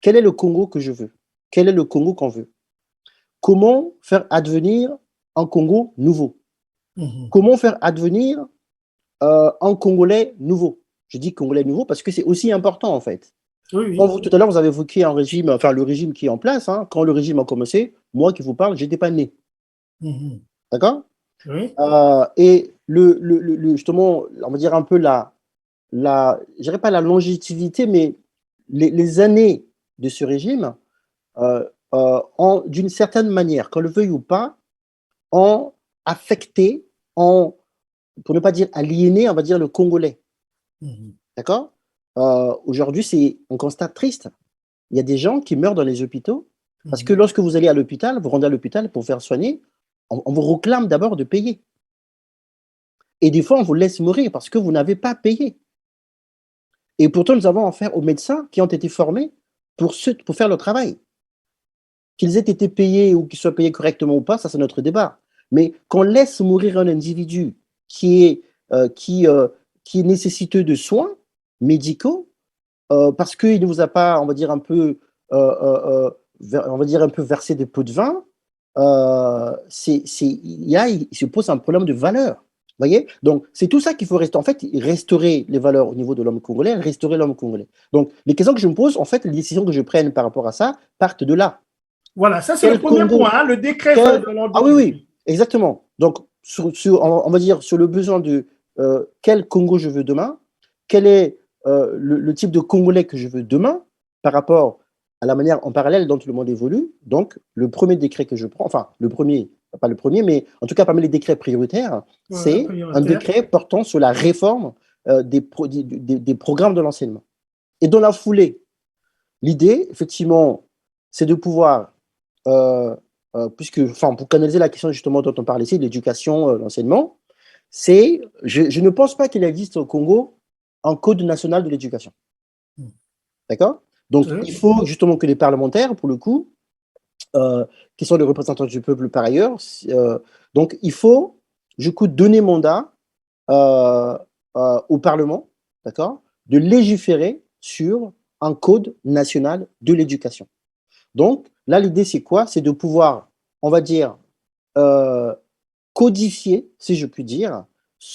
quel est le Congo que je veux? Quel est le Congo qu'on veut? Comment faire advenir un Congo nouveau? Comment faire advenir un Congolais nouveau? Je dis Congolais nouveau parce que c'est aussi important en fait. Oui. Tout à l'heure, vous avez évoqué un régime, enfin le régime qui est en place. Hein. Quand le régime a commencé, moi qui vous parle, j'étais pas né. D'accord? Oui. Et justement, on va dire un peu je dirais pas la longévité, mais les années de ce régime, d'une certaine manière, qu'on le veuille ou pas, ont affecté, pour ne pas dire aliéné, on va dire le Congolais. D'accord? Aujourd'hui, c'est un constat triste. Il y a des gens qui meurent dans les hôpitaux parce que lorsque vous allez à l'hôpital, vous rendez à l'hôpital pour faire soigner, on vous réclame d'abord de payer. Et des fois, on vous laisse mourir parce que vous n'avez pas payé. Et pourtant, nous avons affaire aux médecins qui ont été formés pour faire le travail. Qu'ils aient été payés ou qu'ils soient payés correctement ou pas, ça c'est notre débat. Mais qu'on laisse mourir un individu qui est nécessiteux de soins médicaux parce qu'il ne vous a pas, on va dire un peu versé des pots de vin, il se pose un problème de valeur. Voyez? Donc, c'est tout ça qu'il faut restaurer les valeurs au niveau de l'homme congolais, restaurer l'homme congolais. Donc, les questions que je me pose, en fait, les décisions que je prenne par rapport à ça partent de là. Voilà, ça c'est le premier point, hein, le décret de l'ordre. Ah oui, exactement. Donc, on va dire sur le besoin de quel Congo je veux demain, quel est le type de Congolais que je veux demain par rapport à la manière en parallèle dont le monde évolue. Donc, le premier décret que je prends, enfin, pas le premier, mais en tout cas parmi les décrets prioritaires, c'est un décret portant sur la réforme des programmes de l'enseignement. Et dans la foulée, l'idée, effectivement, c'est de pouvoir pour canaliser la question justement dont on parle ici, de l'éducation, l'enseignement, je ne pense pas qu'il existe au Congo un code national de l'éducation. D'accord? Donc, il faut justement que les parlementaires, pour le coup, qui sont les représentants du peuple par ailleurs, donc il faut, du coup, donner mandat au Parlement, d'accord, de légiférer sur un code national de l'éducation. Donc, là, l'idée, c'est quoi? C'est de pouvoir, on va dire, codifier, si je puis dire,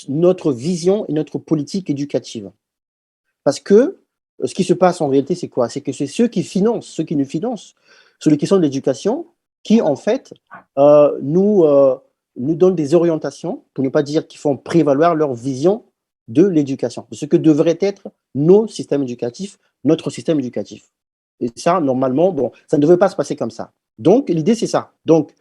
notre vision et notre politique éducative. Parce que ce qui se passe en réalité, c'est quoi? C'est que c'est ceux qui nous financent sur les questions de l'éducation qui, en fait, nous donnent des orientations, pour ne pas dire qu'ils font prévaloir leur vision de l'éducation, de ce que devrait être nos systèmes éducatifs, notre système éducatif. Et ça, normalement, bon, ça ne devrait pas se passer comme ça. Donc, l'idée, c'est ça. Donc,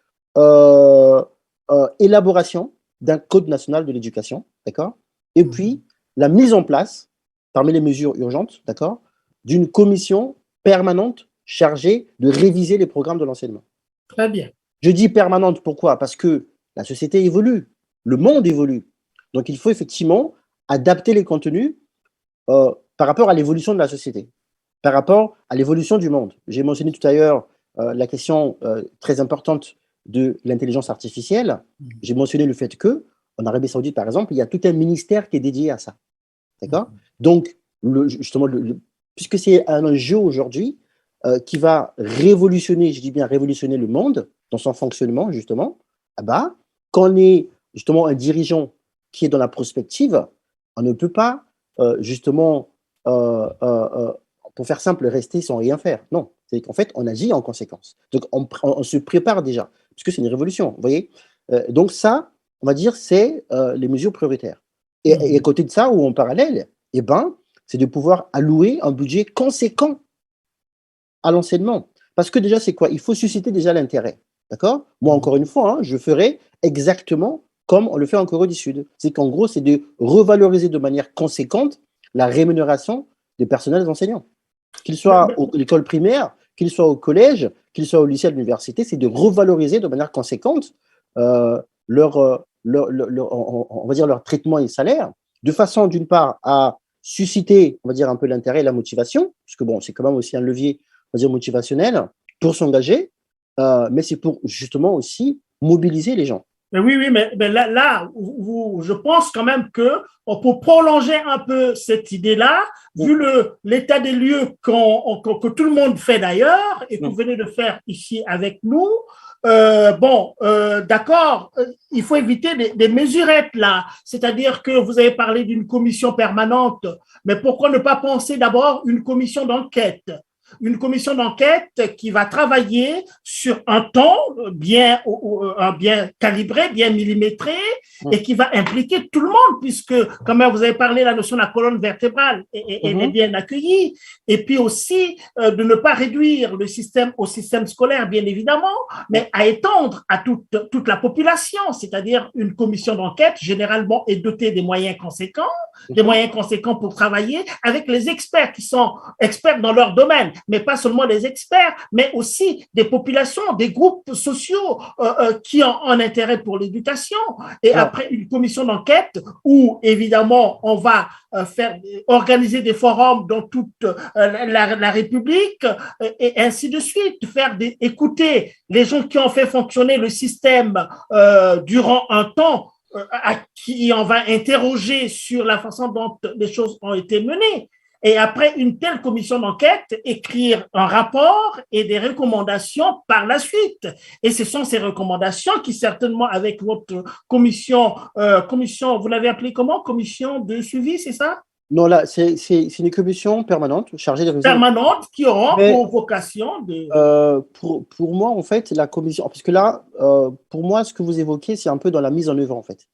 élaboration d'un code national de l'éducation, d'accord? Et puis, la mise en place, parmi les mesures urgentes, d'accord, d'une commission permanente chargée de réviser les programmes de l'enseignement. Très bien. Je dis permanente, pourquoi? Parce que la société évolue, le monde évolue. Donc, il faut effectivement adapter les contenus par rapport à l'évolution de la société, par rapport à l'évolution du monde. J'ai mentionné tout à l'heure la question très importante de l'intelligence artificielle. J'ai mentionné le fait que, en Arabie Saoudite, par exemple, il y a tout un ministère qui est dédié à ça. D'accord? Donc, puisque c'est un jeu aujourd'hui qui va révolutionner, je dis bien révolutionner le monde dans son fonctionnement, justement, quand on est justement un dirigeant qui est dans la prospective, on ne peut pas justement, pour faire simple, rester sans rien faire. Non, c'est qu'en fait, on agit en conséquence. Donc, on se prépare déjà, puisque c'est une révolution, vous voyez. Donc ça, on va dire, c'est les mesures prioritaires. Et à côté de ça, ou en parallèle, c'est de pouvoir allouer un budget conséquent à l'enseignement. Parce que déjà, c'est quoi? Il faut susciter déjà l'intérêt. D'accord? Moi, encore une fois, je ferai exactement comme on le fait en Corée du Sud. C'est qu'en gros, c'est de revaloriser de manière conséquente la rémunération des personnels enseignants. Qu'ils soient à l'école primaire, qu'ils soient au collège, qu'ils soient au lycée, à l'université, c'est de revaloriser de manière conséquente on va dire leur traitement et salaire, de façon d'une part à susciter, on va dire un peu l'intérêt et la motivation, parce que bon, c'est quand même aussi un levier, on va dire motivationnel pour s'engager, mais c'est pour justement aussi mobiliser les gens. Oui, mais là je pense quand même qu'on peut prolonger un peu cette idée-là, vu l'état des lieux que tout le monde fait d'ailleurs, et que vous venez de faire ici avec nous. D'accord, il faut éviter des mesurettes là, c'est-à-dire que vous avez parlé d'une commission permanente, mais pourquoi ne pas penser d'abord une commission d'enquête? Une commission d'enquête qui va travailler sur un temps bien calibré, bien millimétré, et qui va impliquer tout le monde, puisque, comme vous avez parlé, la notion de la colonne vertébrale elle est bien accueillie, et puis aussi de ne pas réduire le système au système scolaire, bien évidemment, mais à étendre à toute la population, c'est-à-dire une commission d'enquête généralement est dotée des moyens conséquents, des moyens conséquents pour travailler avec les experts qui sont experts dans leur domaine, mais pas seulement les experts, mais aussi des populations, des groupes sociaux qui ont un intérêt pour l'éducation. Et Alors, après une commission d'enquête où, évidemment, on va organiser des forums dans toute la République et ainsi de suite, écouter les gens qui ont fait fonctionner le système durant un temps, à qui on va interroger sur la façon dont les choses ont été menées. Et après une telle commission d'enquête, écrire un rapport et des recommandations par la suite. Et ce sont ces recommandations qui, certainement, avec votre commission, vous l'avez appelée comment? Commission de suivi, c'est ça? non, là, c'est une commission permanente chargée de réviser. Permanente qui auront Mais pour vocation de. pour moi, en fait, la commission, parce que là, pour moi, ce que vous évoquez, c'est un peu dans la mise en œuvre, en fait.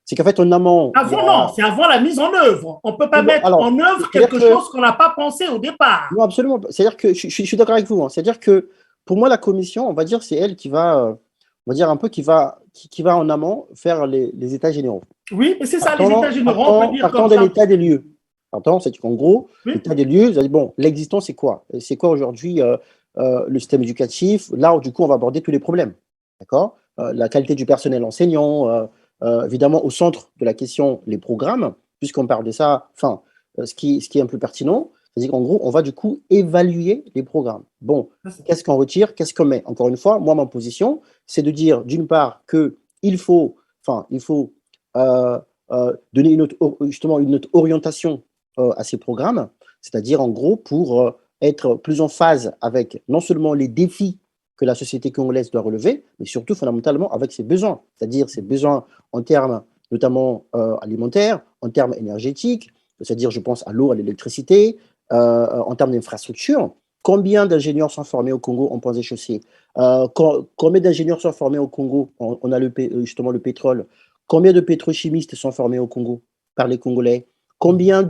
C'est qu'en fait, en amont, Avant, non, c'est avant la mise en œuvre. On ne peut pas mettre alors, en œuvre quelque chose qu'on n'a pas pensé au départ. non, absolument. C'est-à-dire que je suis d'accord avec vous. Hein. C'est-à-dire que pour moi, la commission, on va dire, c'est elle qui va, on va dire un peu, qui va en amont faire les états généraux. Oui, mais c'est ça, les états généraux, on peut dire partant comme de ça. l'état des lieux. C'est qu'en gros, Oui. l'état des lieux, bon, l'existant, c'est quoi? C'est quoi aujourd'hui le système éducatif? Là, du coup, on va aborder tous les problèmes. D'accord? La qualité du personnel enseignant, évidemment, au centre de la question, les programmes, puisqu'on parle de ça, enfin, ce qui est un peu pertinent, c'est-à-dire qu'en gros, on va du coup évaluer les programmes. Bon, qu'est-ce qu'on retire? Qu'est-ce qu'on met? Encore une fois, moi, ma position, c'est de dire, d'une part, qu'il faut, donner justement une autre orientation à ces programmes, c'est-à-dire en gros pour être plus en phase avec non seulement les défis que la société congolaise doit relever, mais surtout fondamentalement avec ses besoins, c'est-à-dire ses besoins en termes notamment alimentaires, en termes énergétiques, c'est-à-dire je pense à l'eau, à l'électricité, en termes d'infrastructure. Combien d'ingénieurs sont formés au Congo en ponts et chaussées? Combien d'ingénieurs sont formés au Congo? On a justement le pétrole. Combien de pétrochimistes sont formés au Congo par les Congolais? Combien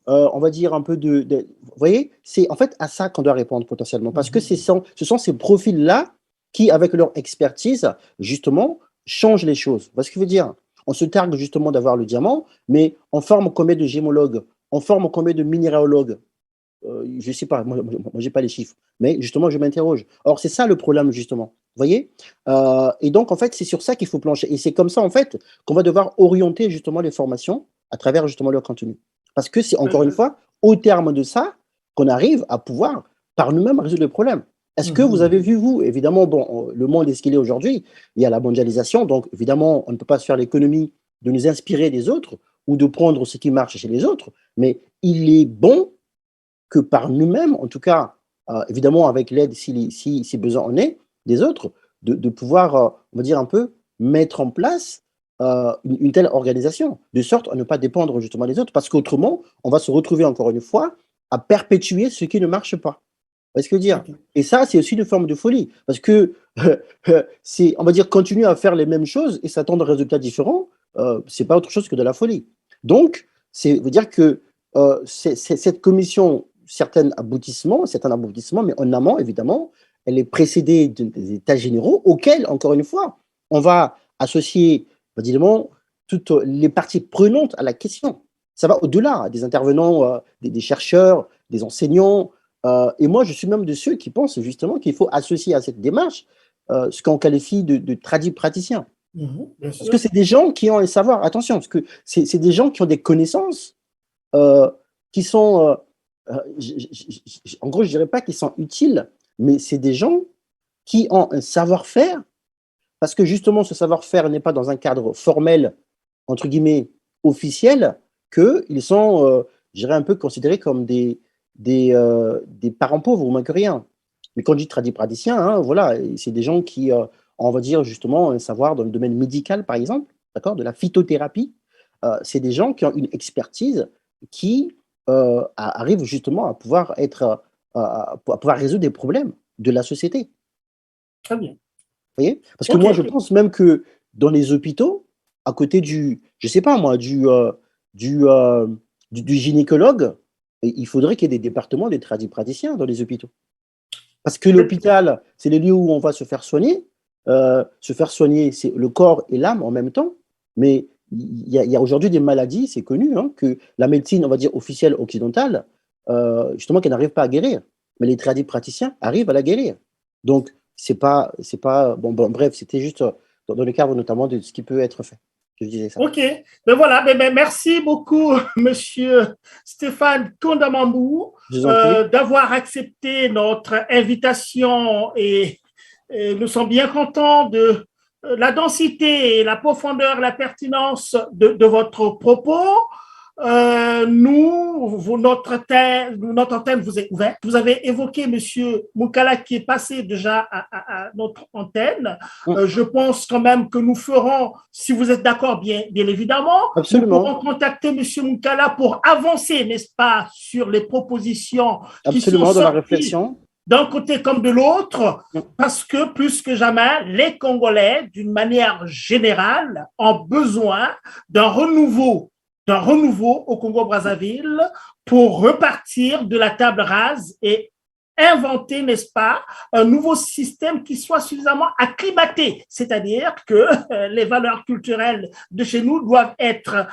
on va dire un peu vous voyez, c'est en fait à ça qu'on doit répondre potentiellement, parce que ce sont ces profils-là qui, avec leur expertise, justement, changent les choses. Vous voyez ce que je veux dire? On se targue justement d'avoir le diamant, mais on forme combien de gémologues? On forme combien de minéralogues? Je ne sais pas, moi je n'ai pas les chiffres, mais justement, je m'interroge. Or, c'est ça le problème, justement. Vous voyez? Et donc, en fait, c'est sur ça qu'il faut plancher. Et c'est comme ça, en fait, qu'on va devoir orienter justement les formations à travers justement leur contenu. Parce que c'est encore une fois, au terme de ça, qu'on arrive à pouvoir, par nous-mêmes, résoudre le problème. Est-ce que vous avez vu, vous, évidemment, bon, le monde est ce qu'il est aujourd'hui, il y a la mondialisation, donc évidemment, on ne peut pas se faire l'économie de nous inspirer des autres ou de prendre ce qui marche chez les autres, mais il est bon que par nous-mêmes, en tout cas, évidemment avec l'aide, si besoin en est, des autres, de pouvoir, on va dire un peu, mettre en place une telle organisation, de sorte à ne pas dépendre justement des autres, parce qu'autrement, on va se retrouver encore une fois à perpétuer ce qui ne marche pas. Vous voyez ce que je veux dire? Et ça, c'est aussi une forme de folie, parce que c'est, on va dire, continuer à faire les mêmes choses et s'attendre à des résultats différents, c'est pas autre chose que de la folie. Donc, c'est veut dire que cette commission, certains aboutissements, mais en amont, évidemment, elle est précédée des états généraux auxquels, encore une fois, on va associer, évidemment, toutes les parties prenantes à la question. Ça va au-delà des intervenants, des chercheurs, des enseignants. Et moi, je suis même de ceux qui pensent justement qu'il faut associer à cette démarche ce qu'on qualifie de praticiens. Parce que c'est des gens qui ont un savoir. Attention, parce que c'est des gens qui ont des connaissances qui sont, en gros, je ne dirais pas qu'ils sont utiles, mais c'est des gens qui ont un savoir-faire, parce que justement, ce savoir-faire n'est pas dans un cadre formel, entre guillemets, officiel, qu'ils sont, je dirais, un peu considérés comme des parents pauvres ou moins que rien. Mais quand je dis tradipraticiens, hein, voilà, c'est des gens qui, on va dire justement, un savoir dans le domaine médical, par exemple, d'accord, de la phytothérapie. C'est des gens qui ont une expertise qui arrive justement à pouvoir à pouvoir résoudre des problèmes de la société. Très bien. Vous voyez? Parce que moi, je pense même que dans les hôpitaux, à côté je sais pas moi, du gynécologue, il faudrait qu'il y ait des départements des tradipraticiens dans les hôpitaux. Parce que l'hôpital, c'est les lieux où on va se faire soigner. Se faire soigner, c'est le corps et l'âme en même temps. Mais il y a aujourd'hui des maladies, c'est connu, hein, que la médecine, on va dire, officielle occidentale, justement, qu'elle n'arrive pas à guérir. Mais les tradipraticiens arrivent à la guérir. Donc, c'est pas, bref, c'était juste dans le cadre notamment de ce qui peut être fait. Je disais ça. OK. Ben voilà, merci beaucoup, Monsieur Stéphane Kondamambou, Je vous en prie. d'avoir accepté notre invitation et nous sommes bien contents de la densité, la profondeur, la pertinence de votre propos. Notre antenne vous est ouverte. Vous avez évoqué M. Moukala qui est passé déjà à notre antenne. Je pense quand même que nous ferons, si vous êtes d'accord, bien évidemment, Absolument. nous pourrons contacter M. Moukala pour avancer, n'est-ce pas, sur les propositions qui sont Absolument, dans la sorties réflexion. d'un côté comme de l'autre, parce que plus que jamais, les Congolais, d'une manière générale, ont besoin d'un renouveau au Congo-Brazzaville pour repartir de la table rase et inventer, n'est-ce pas, un nouveau système qui soit suffisamment acclimaté, c'est-à-dire que les valeurs culturelles de chez nous doivent être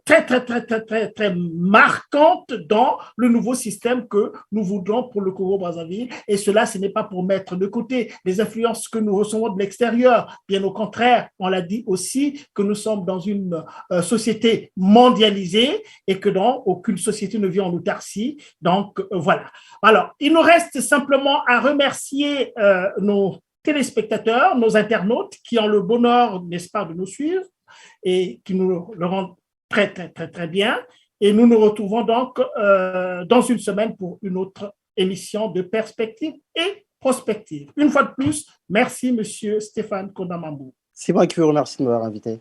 très marquantes dans le nouveau système que nous voudrons pour le Congo-Brazzaville. Et cela, ce n'est pas pour mettre de côté les influences que nous recevons de l'extérieur. Bien au contraire, on l'a dit aussi que nous sommes dans une société mondialisée et que donc aucune société ne vit en autarcie. Donc voilà. Alors, il nous reste simplement à remercier nos téléspectateurs, nos internautes qui ont le bonheur, n'est-ce pas, de nous suivre et qui nous le rendent très bien. Et nous nous retrouvons donc dans une semaine pour une autre émission de Perspective et Prospective. Une fois de plus, merci, Monsieur Stéphane Kondamambou. C'est moi qui vous remercie de m'avoir invité.